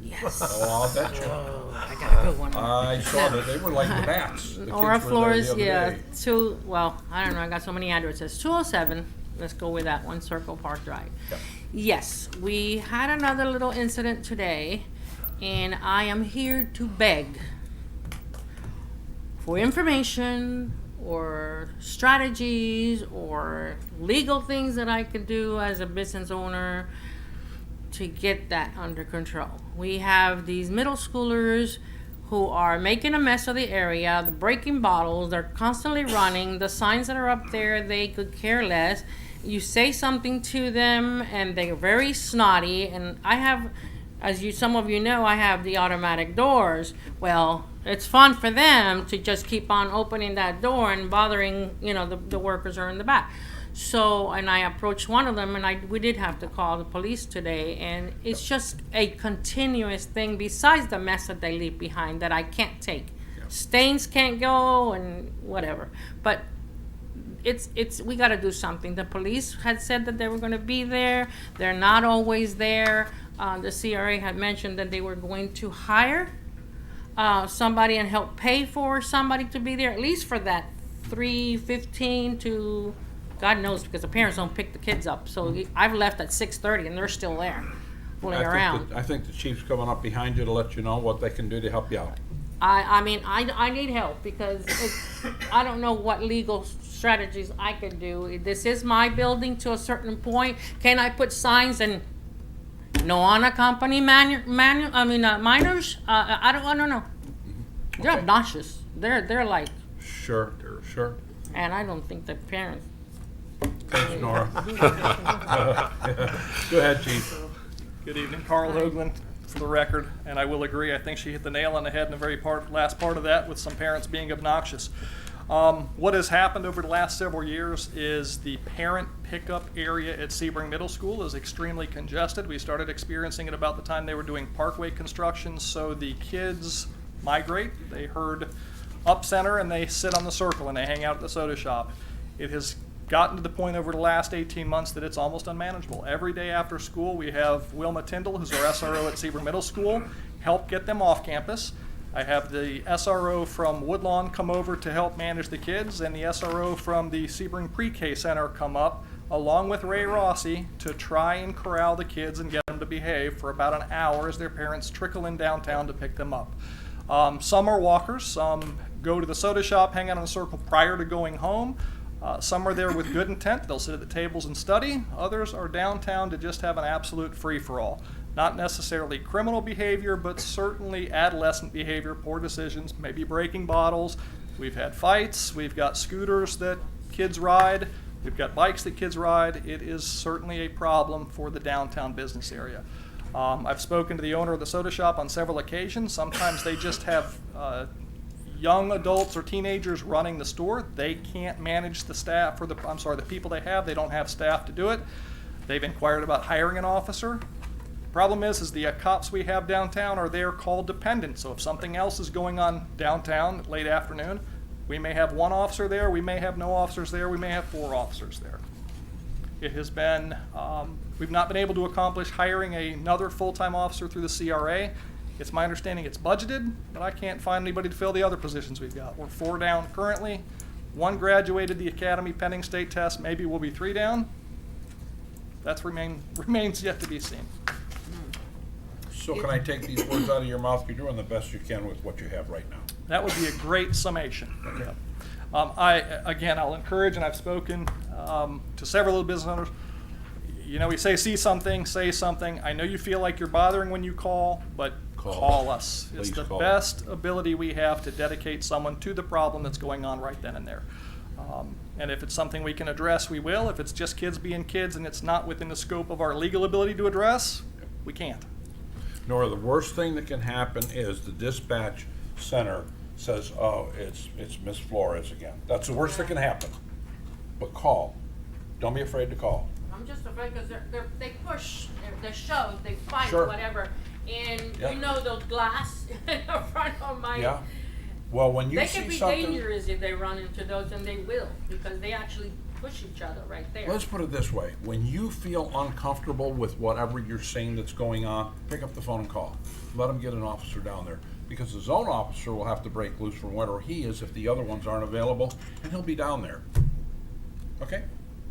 Yes. Oh, I'll bet you. I got a good one. I saw that. They were like the bats. The Nora kids were there the Flores, other yeah, day. I don't know, I got so many addresses. 207, let's go with that one, Circle Park Drive. Yep. Yes, we had another little incident today, and I am here to beg for information or strategies or legal things that I could do as a business owner to get that under control. We have these middle schoolers who are making a mess of the area, they're breaking bottles, they're constantly running. The signs that are up there, they could care less. You say something to them and they're very snotty, and I have, some of you know, I have the automatic doors. Well, it's fun for them to just keep on opening that door and bothering, the workers are in the back. So, and I approached one of them, and we did have to call the police today, and it's just a continuous thing besides the mess that they leave behind that I can't take. Stains can't go and whatever. But we got to do something. The police had said that they were going to be there. They're not always there. The CRA had mentioned that they were going to hire somebody and help pay for somebody to be there, at least for that 3:15 to God knows, because the parents don't pick the kids up. So I've left at 6:30 and they're still there, fooling around. I think the chief's coming up behind you to let you know what they can do to help you out. I mean, I need help because I don't know what legal strategies I could do. This is my building to a certain point. Can I put signs and no on a company minors? I don't know. They're obnoxious. They're like, Sure. and I don't think the parents. Thanks, Nora. Go ahead, Chief. Good evening, Carl Hoagland, for the record, and I will agree, I think she hit the nail on the head in the very last part of that with some parents being obnoxious. What has happened over the last several years is the parent pickup area at Sebring Middle School is extremely congested. We started experiencing it about the time they were doing parkway construction, so the kids migrate. They herd up center and they sit on the circle and they hang out at the soda shop. It has gotten to the point over the last 18 months that it's almost unmanageable. Every day after school, we have Wilma Tyndall, who's our SRO at Sebring Middle School, help get them off campus. I have the SRO from Woodlawn come over to help manage the kids, and the SRO from the Sebring Pre-K Center come up, along with Ray Rossi, to try and corral the kids and get them to behave for about an hour as their parents trickle in downtown to pick them up. Some are walkers, some go to the soda shop, hang out in a circle prior to going home. Some are there with good intent. They'll sit at the tables and study. Others are downtown to just have an absolute free-for-all. Not necessarily criminal behavior, but certainly adolescent behavior, poor decisions, maybe breaking bottles. We've had fights. We've got scooters that kids ride. We've got bikes that kids ride. It is certainly a problem for the downtown business area. I've spoken to the owner of the soda shop on several occasions. Sometimes they just have young adults or teenagers running the store. They can't manage the staff, or the people they have. They don't have staff to do it. They've inquired about hiring an officer. Problem is the cops we have downtown are there call dependent. So if something else is going on downtown late afternoon, we may have one officer there, we may have no officers there, we may have 4 officers there. It has been, we've not been able to accomplish hiring another full-time officer through the CRA. It's my understanding it's budgeted, but I can't find anybody to fill the other positions we've got. We're 4 down currently. 1 graduated the academy pending state test. Maybe we'll be 3 down. That remains yet to be seen. So can I take these words out of your mouth? You're doing the best you can with what you have right now. That would be a great summation. Yep. I'll encourage, and I've spoken to several of the business owners. You know, we say something. I know you feel like you're bothering when you call, but call us. It's the best ability we have to dedicate someone to the problem that's going on right then and there. And if it's something we can address, we will. If it's just kids being kids and it's not within the scope of our legal ability to address, we can't. Nor the worst thing that can happen is the dispatch center says, oh, it's Miss Flores again. That's the worst that can happen. But call. Don't be afraid to call. I'm just afraid because they push, they shove, they fight, Sure. whatever. And Yeah. you know those glass in the front of my... Yeah. Well, when you They see can be something... dangerous if they run into those, and they will, because they actually push each other right there. Let's put it this way. When you feel uncomfortable with whatever you're seeing that's going on, pick up the phone and call. Let them get an officer down there. Because the zone officer will have to break loose from where he is if the other ones aren't available, and he'll be down there. Okay?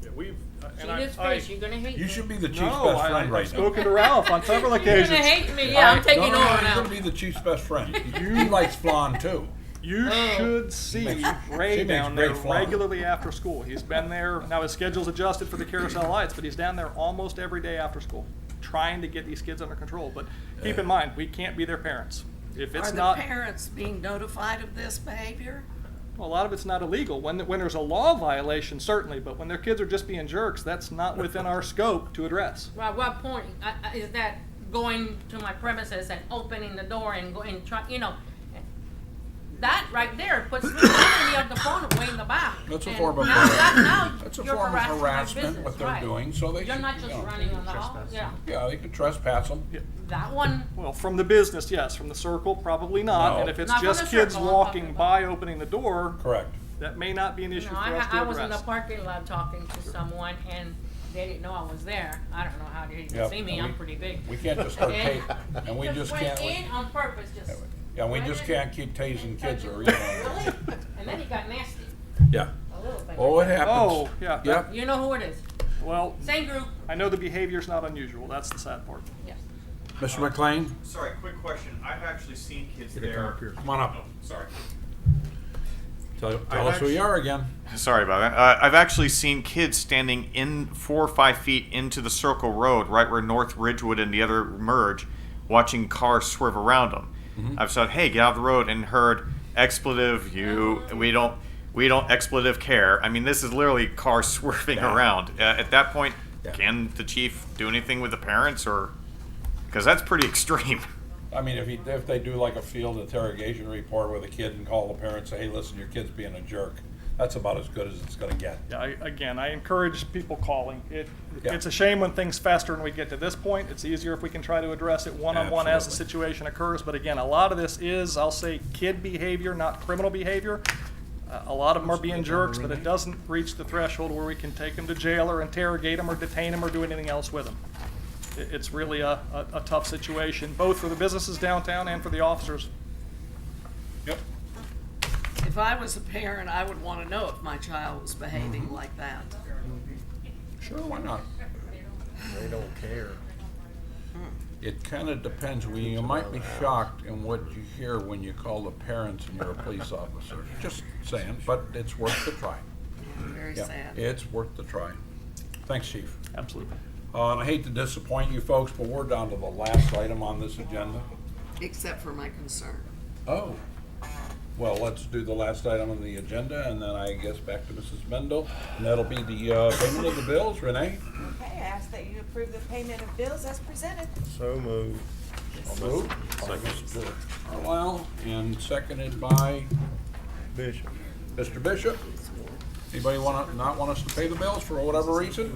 Yeah, we've See this face, you're gonna hate me. You should be the chief's best friend I've right now. spoken to Ralph on several You're occasions. gonna hate me, yeah, I'm taking No, over you're now. gonna be the chief's best friend. He likes flan too. You should see She Ray makes down there great flan. regularly after school. He's been there, now his schedule's adjusted for the Carousel Lights, but he's down there almost every day after school, trying to get these kids under control. But keep in mind, we can't be their parents. If it's Are not, the parents being notified of this behavior? well, a lot of it's not illegal. When there's a law violation, certainly, but when their kids are just being jerks, that's not within our scope to address. Well, at what point is that going to my premises and opening the door and going, that right there puts me on the phone away in the back. That's a And form of now harassment. That's a you're form of harassing my harassment, business, what they're right. doing, so they You're should, not just you know. running on the hall, yeah. Yeah, they could trespass them. That one, Well, from the business, yes. From the circle, probably not. No. And if it's Not from just the kids circle, I'm walking talking by opening the door, Correct. that may not be an issue for us to I was in the address. parking lot talking to someone and they didn't know I was there. I don't know how they didn't Yep, see me, and I'm pretty big. We can't just start And and we he just went can't. in on purpose, just. Yeah, we just can't keep tasing kids or, you know. Really? And then he got nasty, Yeah. a little bit. Oh, it happens. Oh, yeah. Yep. You know who it is. Well, Same group. I know the behavior's not unusual. That's the sad part. Yes. Mr. McLean? Sorry, quick question. I've actually seen kids Get a there. cop here. Come on up. Oh, sorry. Tell us who you are again. Sorry about that. I've actually seen kids standing in 4 or 5 feet into the Circle Road, right where North Ridgewood and the other merge, watching cars swerve around them. I've said, "Hey, get out of the road," and heard expletive. We don't expletive care. I mean, this is literally cars swerving around. At that point, can the chief do anything with the parents, or because that's pretty extreme? I mean, if they do like a field interrogation report with a kid and call the parents, say, hey, listen, your kid's being a jerk, that's about as good as it's gonna get. Yeah, I encourage people calling. Yeah. It's a shame when things fester and we get to this point. It's easier if we can try to address it one-on-one as the Absolutely. situation occurs. But again, a lot of this is, I'll say, kid behavior, not criminal behavior. A lot of them are being jerks, but it doesn't reach the threshold where we can take them to jail or interrogate them or detain them or do anything else with them. It's really a tough situation, both for the businesses downtown and for the officers. Yep. If I was a parent, I would want to know if my child was behaving like that. Sure, why not? They don't care. It kind of depends. You might be shocked in what you hear when you call the parents and you're a police officer. Just saying, but it's worth the try. Very Yeah, sad. it's worth the try. Thanks, Chief. Absolutely. And I hate to disappoint you folks, but we're down to the last item on this agenda. Except for my concern. Oh. Well, let's do the last item on the agenda, and then I guess back to Mrs. Mendel, and that'll be the payment of the bills. Renee? Okay, I ask that you approve the payment of bills as presented. So moved. Moved by Mr. Carlisle, and seconded by Bishop. Mr. Bishop. Anybody not want us to pay the bills for whatever reason?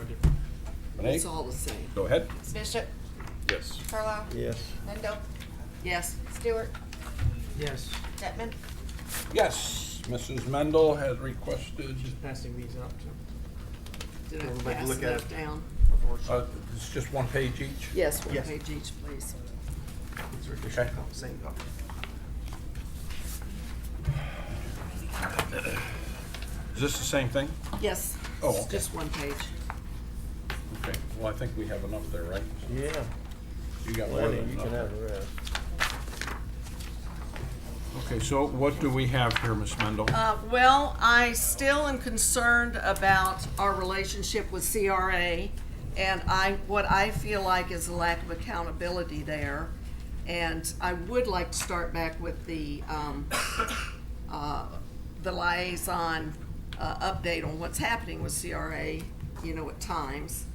Renee? It's all the same. Go ahead. Bishop, Yes. Carlisle, Yes. Mendel, Yes. Stewart, Yes. Detman. Yes, Mrs. Mendel has requested, Passing these out. Did I Everybody pass look at enough it. down? it's just one page each. Yes, one Yes. page each, please. Okay. Same copy. Is this the same thing? Yes. Oh, It's okay. just one page. Okay, well, I think we have enough there, right? Yeah. You got more Plenty, than you enough. can have the rest. Okay, so what do we have here, Ms. Mendel? Well, I still am concerned about our relationship with CRA, and what I feel like is a lack of accountability there. And I would like to start back with the liaison update on what's happening with CRA, at times.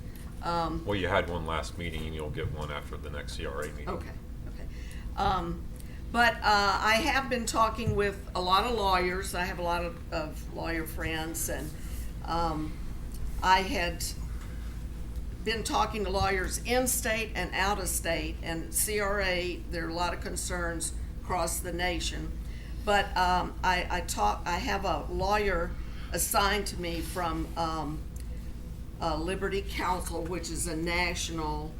Well, you had one last meeting and you'll get one after the next CRA meeting. Okay. But I have been talking with a lot of lawyers. I have a lot of lawyer friends, and I had been talking to lawyers in state and out of state, and CRA, there are a lot of concerns across the nation. But I have a lawyer assigned to me from Liberty Counsel, which is a national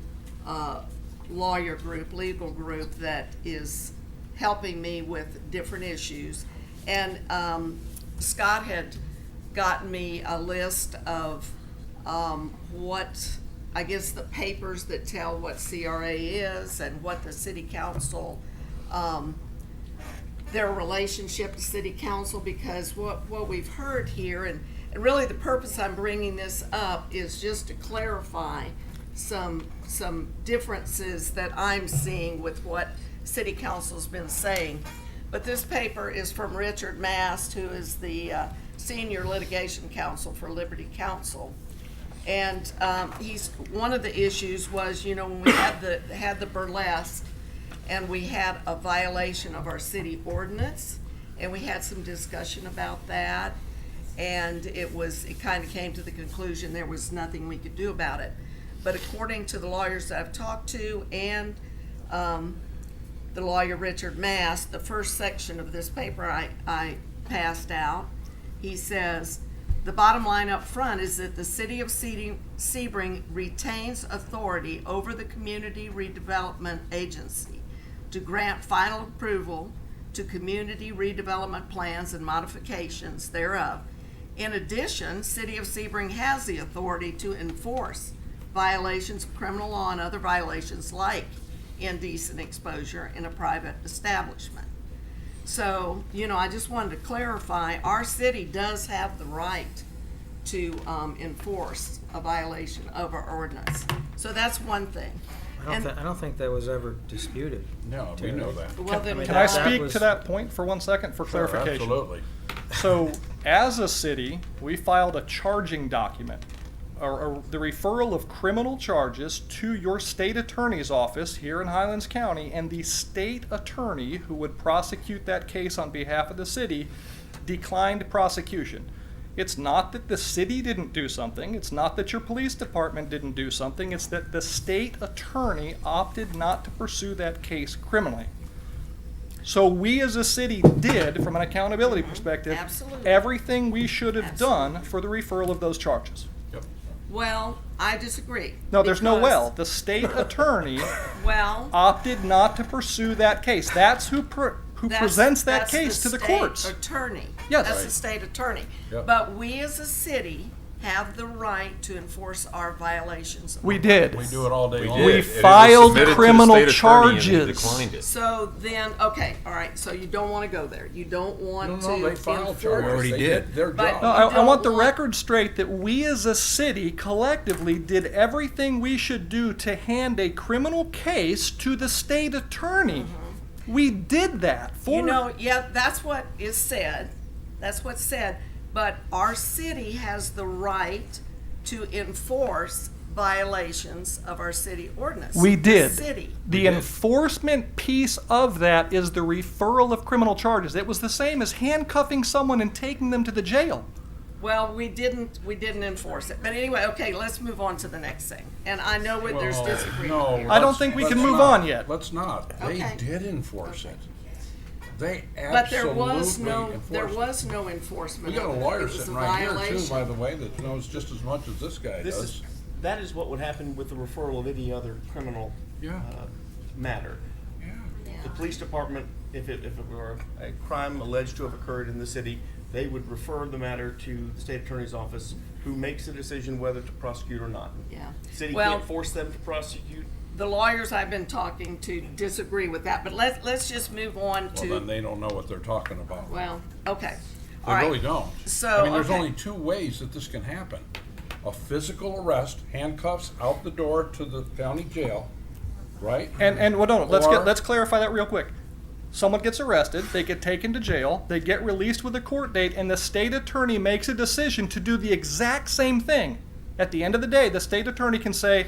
lawyer group, legal group that is helping me with different issues. And Scott had gotten me a list of I guess the papers that tell what CRA is and what the city council, their relationship to city council, because what we've heard here, and really the purpose I'm bringing this up is just to clarify some differences that I'm seeing with what city council's been saying. But this paper is from Richard Mast, who is the senior litigation counsel for Liberty Counsel. And one of the issues was, when we had the burlesque, and we had a violation of our city ordinance, and we had some discussion about that, and it kind of came to the conclusion there was nothing we could do about it. But according to the lawyers that I've talked to and the lawyer Richard Mast, the first section of this paper I passed out, he says, the bottom line up front is that the city of Sebring retains authority over the Community Redevelopment Agency to grant final approval to community redevelopment plans and modifications thereof, In addition, City of Sebring has the authority to enforce violations of criminal law and other violations like indecent exposure in a private establishment. So, I just wanted to clarify, our city does have the right to enforce a violation of our ordinance. So that's one thing. I don't think that was ever disputed. No, we know that. Well, then Can I that speak was- to that point for 1 second for Sure, clarification? absolutely. So, as a city, we filed a charging document, or the referral of criminal charges to your state attorney's office here in Highlands County, and the state attorney who would prosecute that case on behalf of the city declined prosecution. It's not that the city didn't do something, it's not that your police department didn't do something, it's that the state attorney opted not to pursue that case criminally. So we as a city did, from an accountability perspective, Absolutely. everything we should have done for the referral of those charges. Yep. Well, I disagree. No, there's no because- well. The state attorney Well, opted not to pursue that case. That's who presents that that's case to the state courts. Attorney. Yes. That's the Right. state attorney. Yep. But we as a city have the right to enforce our violations. of We our did. We do it all day We long. did. We And it was filed submitted to the criminal state attorney and he charges. declined it. So then, okay, all right, so you don't want to go there. You don't want to No, they filed enforce. charges. already They did. their But- job. No, You I want don't the want- record straight that we as a city collectively did everything we should do to hand a criminal case to the state attorney. We did that for Yeah, that's what is said. That's what's said. But our city has the right to enforce violations of our city ordinance. We did. The city. The enforcement piece of that is the referral of criminal charges. It was the same as handcuffing someone and taking them to the jail. Well, we didn't enforce it. But anyway, okay, let's move on to the next thing. And I know there's Well, disagreement no, here. I don't let's- think we let's can move not. on yet. Let's not. They Okay. did enforce it. They But there absolutely was no enforced it. enforcement. We got a of it. lawyer It was sitting a right here too, violation. by the way, that knows just as much as this guy does. That is what would happen with the referral of any other criminal Yeah. matter. The police department, if it were a crime alleged to have occurred in the city, they would refer the matter to the state attorney's office, who makes the decision whether to prosecute or not. Yeah. City Well- can't force them to prosecute. The lawyers I've been talking to disagree with that, but let's just move on Well, to, then they don't know what they're talking about. well, okay. They All right. really don't. So, I mean, there's okay. only two ways that this can happen. A physical arrest, handcuffs out the door to the county jail, right? And well, no, Or- let's clarify that real quick. Someone gets arrested, they get taken to jail, they get released with a court date, and the state attorney makes a decision to do the exact same thing. At the end of the day, the state attorney can say,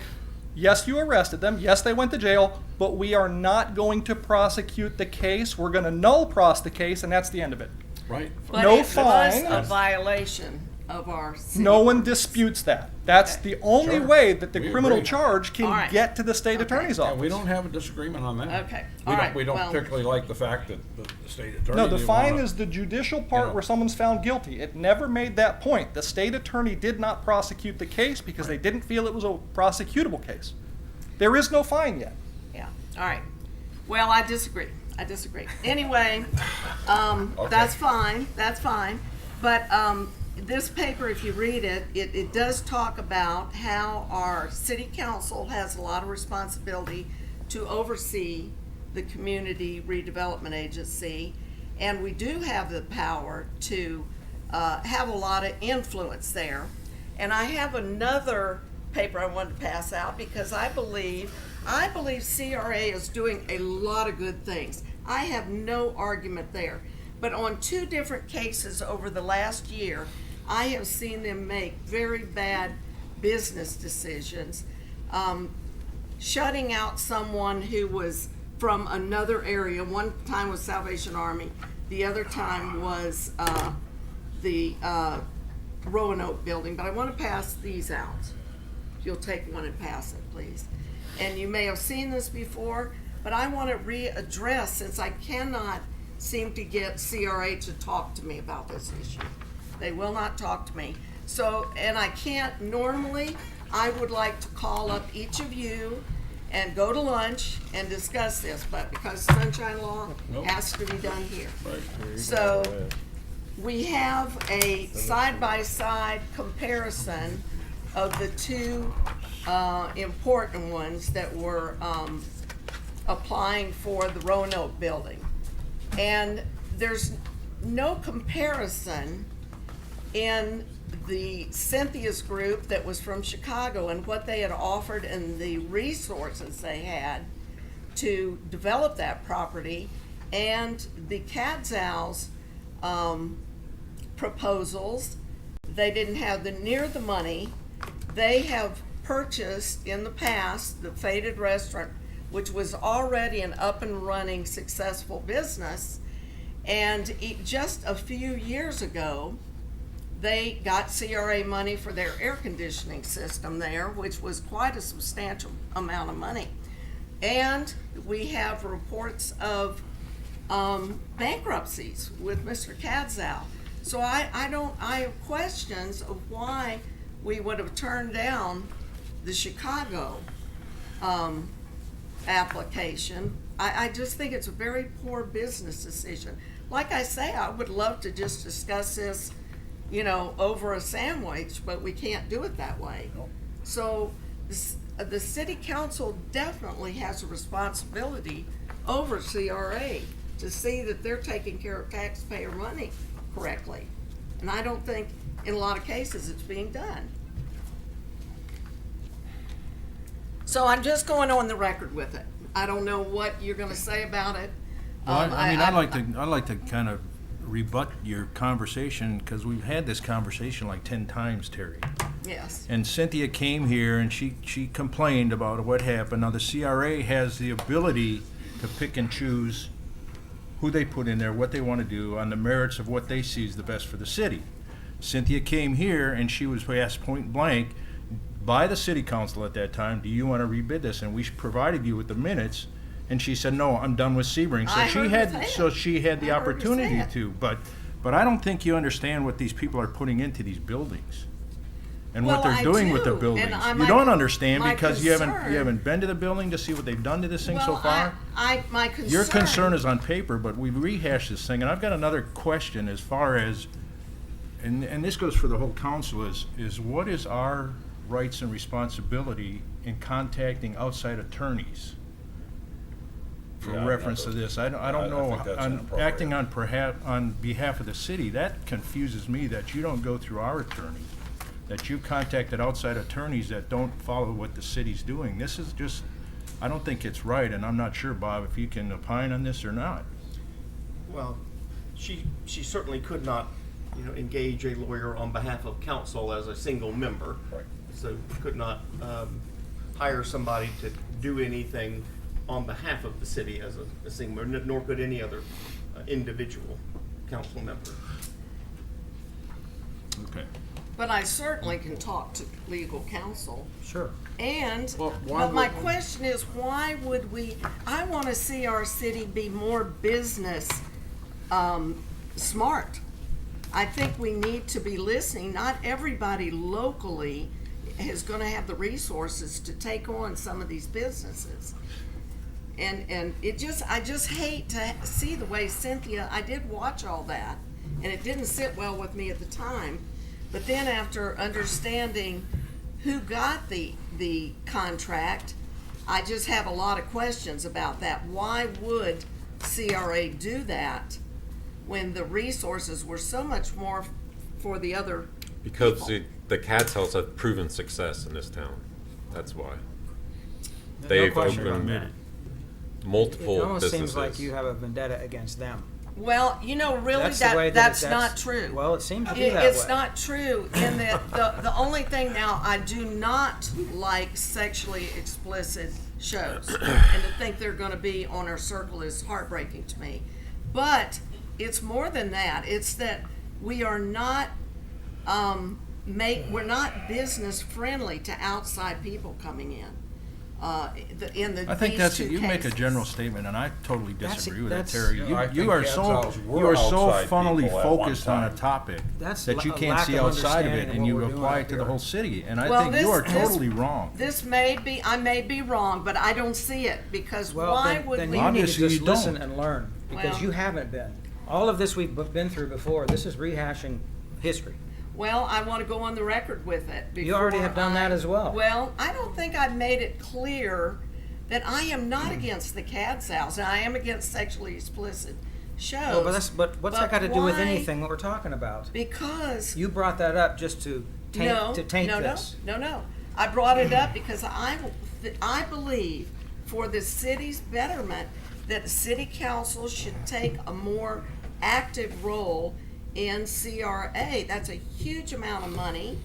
yes, you arrested them, yes, they went to jail, but we are not going to prosecute the case. We're going to null pros the case, and that's the end of it. Right. But no it fine. was a violation of our city. No one disputes that. That's Okay. the only Sure. way that the We criminal agree. charge can All right. get to the state attorney's Yeah, office. we don't have a disagreement on that. Okay. We All don't, right. we don't Well- particularly like the fact that the state attorney. No, the didn't fine wanna- is the judicial part know. where someone's found guilty. It never made that point. The state attorney did not prosecute the case because they didn't feel it was a prosecutable case. There is no fine yet. Yeah, all right. Well, I disagree. Anyway, Okay. that's fine. But this paper, if you read it, it does talk about how our city council has a lot of responsibility to oversee the community redevelopment agency. And we do have the power to have a lot of influence there. And I have another paper I wanted to pass out because I believe CRA is doing a lot of good things. I have no argument there. But on two different cases over the last year, I have seen them make very bad business decisions, shutting out someone who was from another area. One time was Salvation Army. The other time was the Roanoke building. But I want to pass these out. If you'll take one and pass it, please. And you may have seen this before, but I want to readdress, since I cannot seem to get CRA to talk to me about this issue. They will not talk to me. So, and I can't, normally, I would like to call up each of you and go to lunch and discuss this, but because sunshine law Nope. has to be done here. Right. So, we have a side-by-side comparison of the two important ones that were applying for the Roanoke building. And there's no comparison in the Cynthia's group that was from Chicago and what they had offered and the resources they had to develop that property, and the Cadzow's proposals. They didn't have near the money. They have purchased in the past the Faded Restaurant, which was already an up and running successful business, and just a few years ago they got CRA money for their air conditioning system there, which was quite a substantial amount of money. And we have reports of bankruptcies with Mr. Cadzow. So I have questions of why we would have turned down the Chicago application. I just think it's a very poor business decision. Like I say, I would love to just discuss this, over a sandwich, but we can't do it that way. So the city council definitely has a responsibility over CRA to see that they're taking care of taxpayer money correctly. And I don't think in a lot of cases it's being done. So I'm just going on the record with it. I don't know what you're gonna say about it. Well, I'd like to kind of rebut your conversation, because we've had this conversation like 10 times, Terry. Yes. And Cynthia came here and she complained about what happened. Now, the CRA has the ability to pick and choose who they put in there, what they want to do, on the merits of what they see is the best for the city. Cynthia came here and she was asked point blank by the city council at that time, do you want to rebid this? And we provided you with the minutes, and she said, no, I'm done with Sebring. So she had the opportunity to, but I don't think you understand what these people are putting into these buildings and what they're doing with the buildings. You don't understand because you haven't been to the building to see what they've done to this thing so far. My concern. Your concern is on paper, but we've rehashed this thing, and I've got another question as far as, and this goes for the whole council, is what is our rights and responsibility in contacting outside attorneys for reference to this? I don't know, acting on behalf of the city, that confuses me that you don't go through our attorney, that you contacted outside attorneys that don't follow what the city's doing. This is just, I don't think it's right, and I'm not sure, Bob, if you can opine on this or not. Well, she certainly could not, engage a lawyer on behalf of council as a single member. Right. So could not hire somebody to do anything on behalf of the city as a single member, nor could any other individual council member. Okay. But I certainly can talk to legal counsel. Sure. And, but my question is, why would I want to see our city be more business smart. I think we need to be listening. Not everybody locally is going to have the resources to take on some of these businesses. And I just hate to see the way Cynthia, I did watch all that, and it didn't sit well with me at the time. But then after understanding who got the contract, I just have a lot of questions about that. Why would CRA do that when the resources were so much more for the other Because people? the Cadzow's have proven success in this town. That's why. No They've question about opened that. multiple It almost businesses. seems like you have a vendetta against them. Well, really, That's the way that's that not true. Well, it seems to be that It's way. not true in that the only thing now, I do not like sexually explicit shows. And to think they're gonna be on our circle is heartbreaking to me. But it's more than that. It's that we are not, we're not business friendly to outside people coming in. I think that's, you make a general statement, and I totally disagree with that, that's- Terry. Yeah, I think You are Cadzow's so, were you are so outside funnily people at one focused on a time. topic That's that you a can't lack see of outside of it, understanding and of you what we're doing apply out it to the here. whole city, and I Well, think you are this- totally wrong. This may be, I may be wrong, but I don't see it, because Well, why then would you we? need to Obviously just you listen don't. and learn, because Well- you haven't been. all of this we've been through before. This is rehashing history. Well, I want to go on the record with it. You already have done that as well. Well, I don't think I've made it clear that I am not against the CAD sales, and I am against sexually explicit shows. But what's that got to do with why? anything that we're talking about? Because You brought that up just to taint, this. No. I brought it up because I believe for the city's betterment that the city council should take a more active role in CRA. That's a huge amount of money,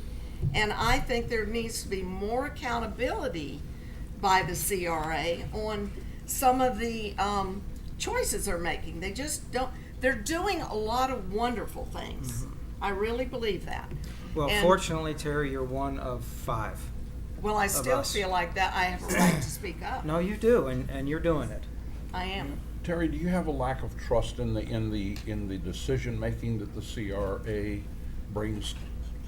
and I think there needs to be more accountability by the CRA on some of the choices they're making. They just don't. They're doing a lot of wonderful things. I really believe that. Well, And- fortunately, Terry, you're one of 5. Well, I still us. feel like that I have a right to speak up. No, you do, and you're doing it. I am. Terry, do you have a lack of trust in the decision making that the CRA brings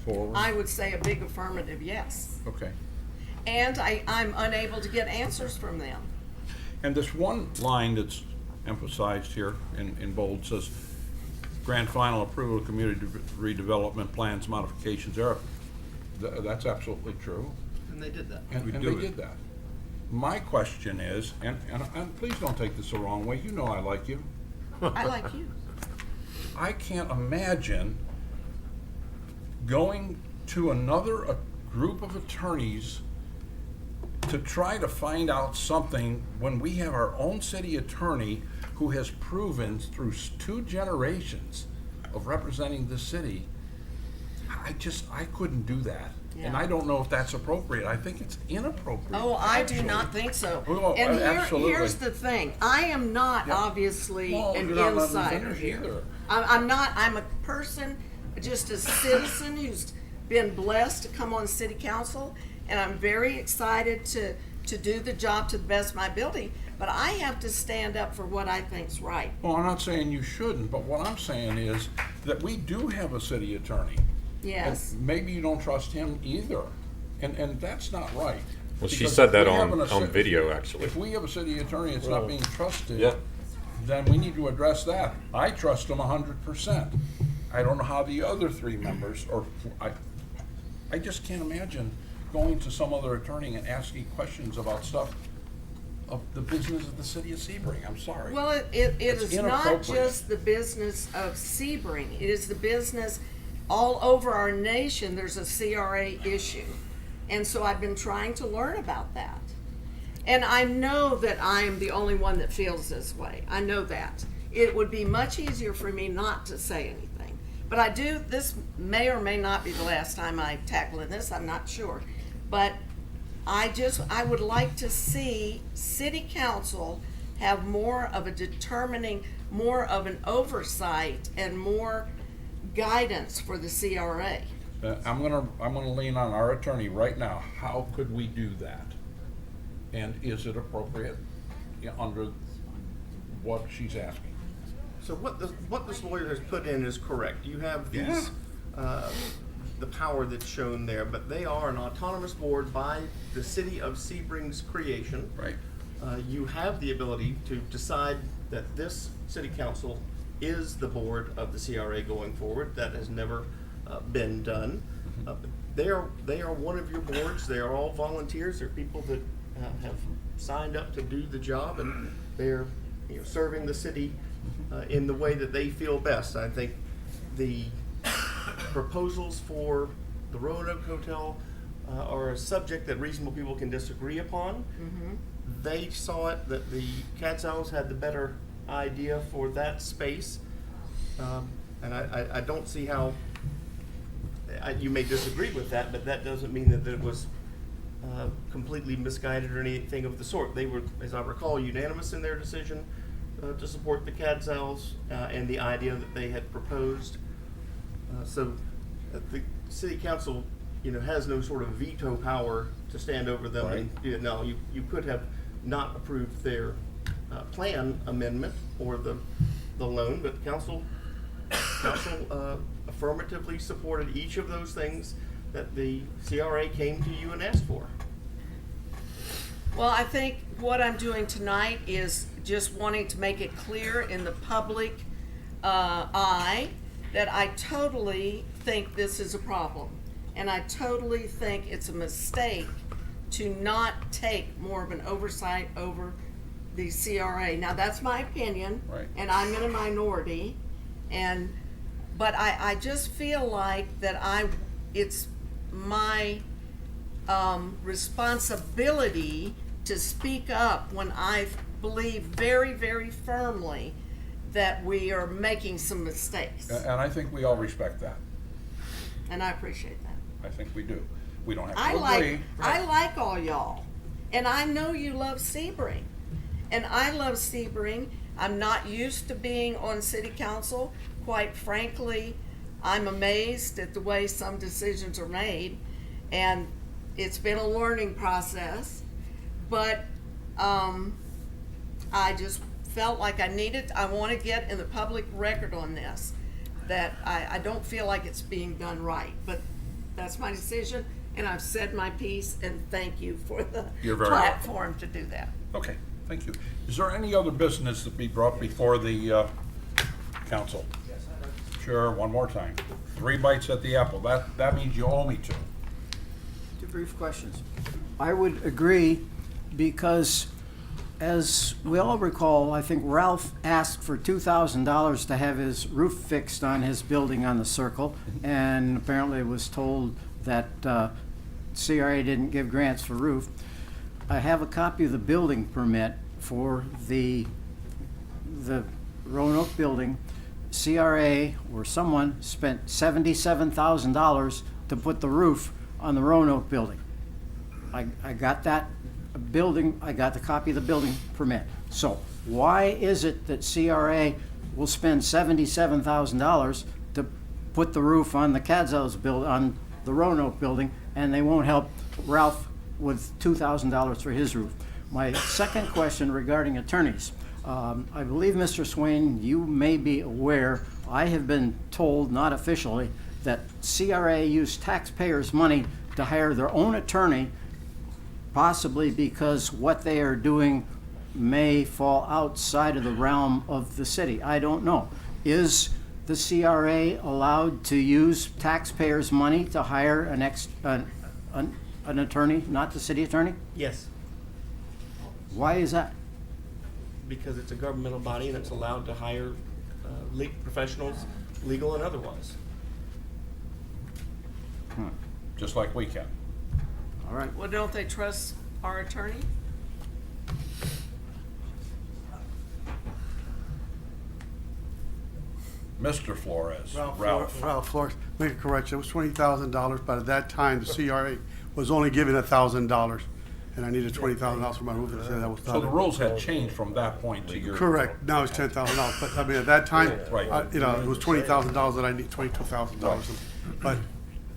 forward? I would say a big affirmative yes. Okay. And I'm unable to get answers from them. And this one line that's emphasized here in bold says, grant final approval of community redevelopment plans, modifications, that's absolutely true. And they did that. And they did that. My question is, and please don't take this the wrong way, you know I like you. I like you. I can't imagine going to another group of attorneys to try to find out something when we have our own city attorney who has proven through 2 generations of representing the city. I couldn't do that. And Yeah. I don't know if that's appropriate. I think it's inappropriate. Oh, I do not think so. Oh, And absolutely. here's the thing. I am not obviously Well, an you're not letting me insider finish here. either. I'm not. I'm a person, just a citizen who's been blessed to come on city council, and I'm very excited to do the job to the best of my ability. But I have to stand up for what I think's right. Well, I'm not saying you shouldn't, but what I'm saying is that we do have a city attorney. Yes. And maybe you don't trust him either, and that's not right. Well, she Because said if that we have on a video, actually. If we have a city attorney that's not being trusted, Yeah. then we need to address that. I trust him 100%. I don't know how the other 3 members, I just can't imagine going to some other attorney and asking questions about stuff of the business of the city of Sebring. I'm sorry. Well, it It's is not inappropriate. just the business of Sebring. It is the business all over our nation. There's a CRA issue. And so I've been trying to learn about that. And I know that I'm the only one that feels this way. I know that. It would be much easier for me not to say anything. But I do, this may or may not be the last time I tackle this, I'm not sure. But I would like to see city council have more of a determining, more of an oversight and more guidance for the CRA. I'm gonna lean on our attorney right now. How could we do that? And is it appropriate under what she's asking? So what this lawyer has put in is correct. You have these, the power that's shown there, but they are an autonomous board by the city of Sebring's creation. Right. You have the ability to decide that this city council is the board of the CRA going forward. That has never been done. They are one of your boards. They are all volunteers. They're people that have signed up to do the job, and they're serving the city in the way that they feel best. I think the proposals for the Roanoke Hotel are a subject that reasonable people can disagree upon. They saw it that the Katzels had the better idea for that space, and I don't see how you may disagree with that, but that doesn't mean that it was completely misguided or anything of the sort. They were, as I recall, unanimous in their decision to support the Katzels and the idea that they had proposed. So the city council, has no sort of veto power to stand over them. Right. And no, you could have not approved their plan amendment or the loan, but council affirmatively supported each of those things that the CRA came to you and asked for. Well, I think what I'm doing tonight is just wanting to make it clear in the public that I totally think this is a problem. And I totally think it's a mistake to not take more of an oversight over the CRA. Now, that's my opinion. Right. And I'm in a minority. But I just feel like that it's my responsibility to speak up when I believe very, very firmly that we are making some mistakes. And I think we all respect that. And I appreciate that. I think we do. We don't have to I agree. like all y'all. And I know you love Sebring. And I love Sebring. I'm not used to being on city council. Quite frankly, I'm amazed at the way some decisions are made. And it's been a learning process. But I just felt like I want to get in the public record on this, that I don't feel like it's being done right. But that's my decision, and I've said my piece, and thank you for the You're very platform to do that. Okay, thank you. Is there any other business to be brought before the council? Sure, one more time. 3 bites at the apple. That means you owe me 2. 2 brief questions. I would agree because, as we all recall, I think Ralph asked for $2,000 to have his roof fixed on his building on the Circle, and apparently was told that CRA didn't give grants for roof. I have a copy of the building permit for the Roanoke building. CRA or someone spent $77,000 to put the roof on the Roanoke building. I got that building, I got the copy of the building permit. So why is it that CRA will spend $77,000 to put the roof on the Cadzell's on the Roanoke building, and they won't help Ralph with $2,000 for his roof? My second question regarding attorneys. I believe, Mr. Swain, you may be aware, I have been told, not officially, that CRA used taxpayers' money to hire their own attorney, possibly because what they are doing may fall outside of the realm of the city. I don't know. Is the CRA allowed to use taxpayers' money to hire an attorney, not the city attorney? Yes, Why is that? because it's a governmental body and it's allowed to hire legal professionals, legal and otherwise. Just like we can. All right. Well, don't they trust our attorney? Mr. Flores, Ralph Flores, make a correction, it was $20,000, but at that time, the CRA was only given $1,000, and I needed $20,000 for my roof, and said that was So not the it. rules had changed from that point to your. Correct, now it's $10,000, but I mean, at that time, Right. it was $20,000 that I need, $22,000. But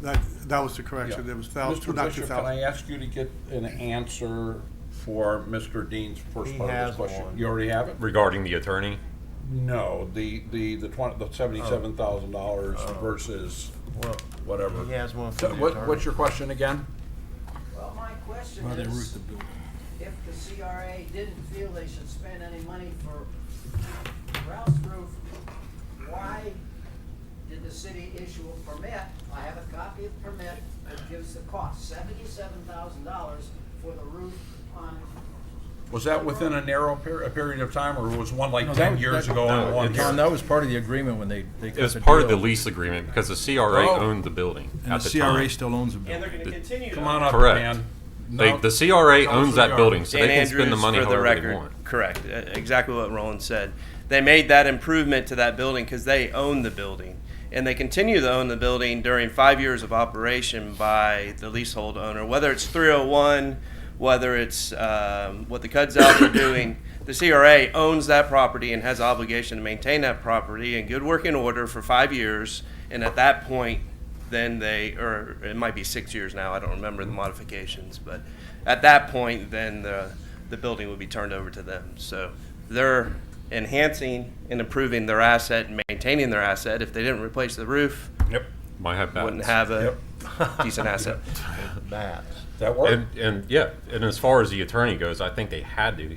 that was the correction, it was Mr. not Bishop, can I 2,000. ask you to get an answer for Mr. Dean's first He part of has his question? one. You already have it? Regarding the attorney, No, the $77,000 versus Well, whatever. he has one for So the what's attorney. your question again? Well, my question Well, they roofed is, the building. if the CRA didn't feel they should spend any money for Ralph's roof, why did the city issue a permit? I have a copy of the permit that gives the cost, $77,000 for the roof on. Was that within a narrow period of time, or was one like No, 10 that- years that- ago no, on one it's- year? Tom, that was part of the agreement when they it cut was the part of the deal. lease agreement because the CRA Oh. owned the building And at the the CRA time. still owns the And building. they're gonna continue Come to. on up, Correct. man. They, No. the CRA Tell us owns who that you are. building, so they Dan can spend the Andrews, money for the however they record. want. Correct. Exactly what Roland said. They made that improvement to that building because they own the building. And they continue to own the building during 5 years of operation by the leasehold owner. Whether it's 301, whether it's what the Cudzels are doing, the CRA owns that property and has obligation to maintain that property in good working order for 5 years. And at that point, then they, or it might be 6 years now, I don't remember the modifications, but at that point, then the building would be turned over to them. So they're enhancing and improving their asset and maintaining their asset. If they didn't replace the roof, Yep, Might have bats. wouldn't have a decent asset. Bats. that worked. And yeah, and as far as the attorney goes, I think they had to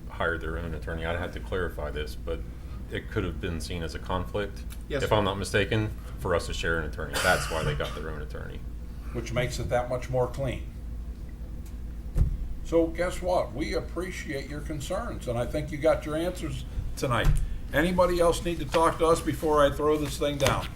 hire their own attorney. I'd have to clarify this, but it could have been seen as a conflict, Yes, if sir. I'm not mistaken, for us to share an attorney. That's why they got their own attorney. Which makes it that much more clean. So guess what? We appreciate your concerns, and I think you got your answers tonight. Anybody else need to talk to us before I throw this thing down?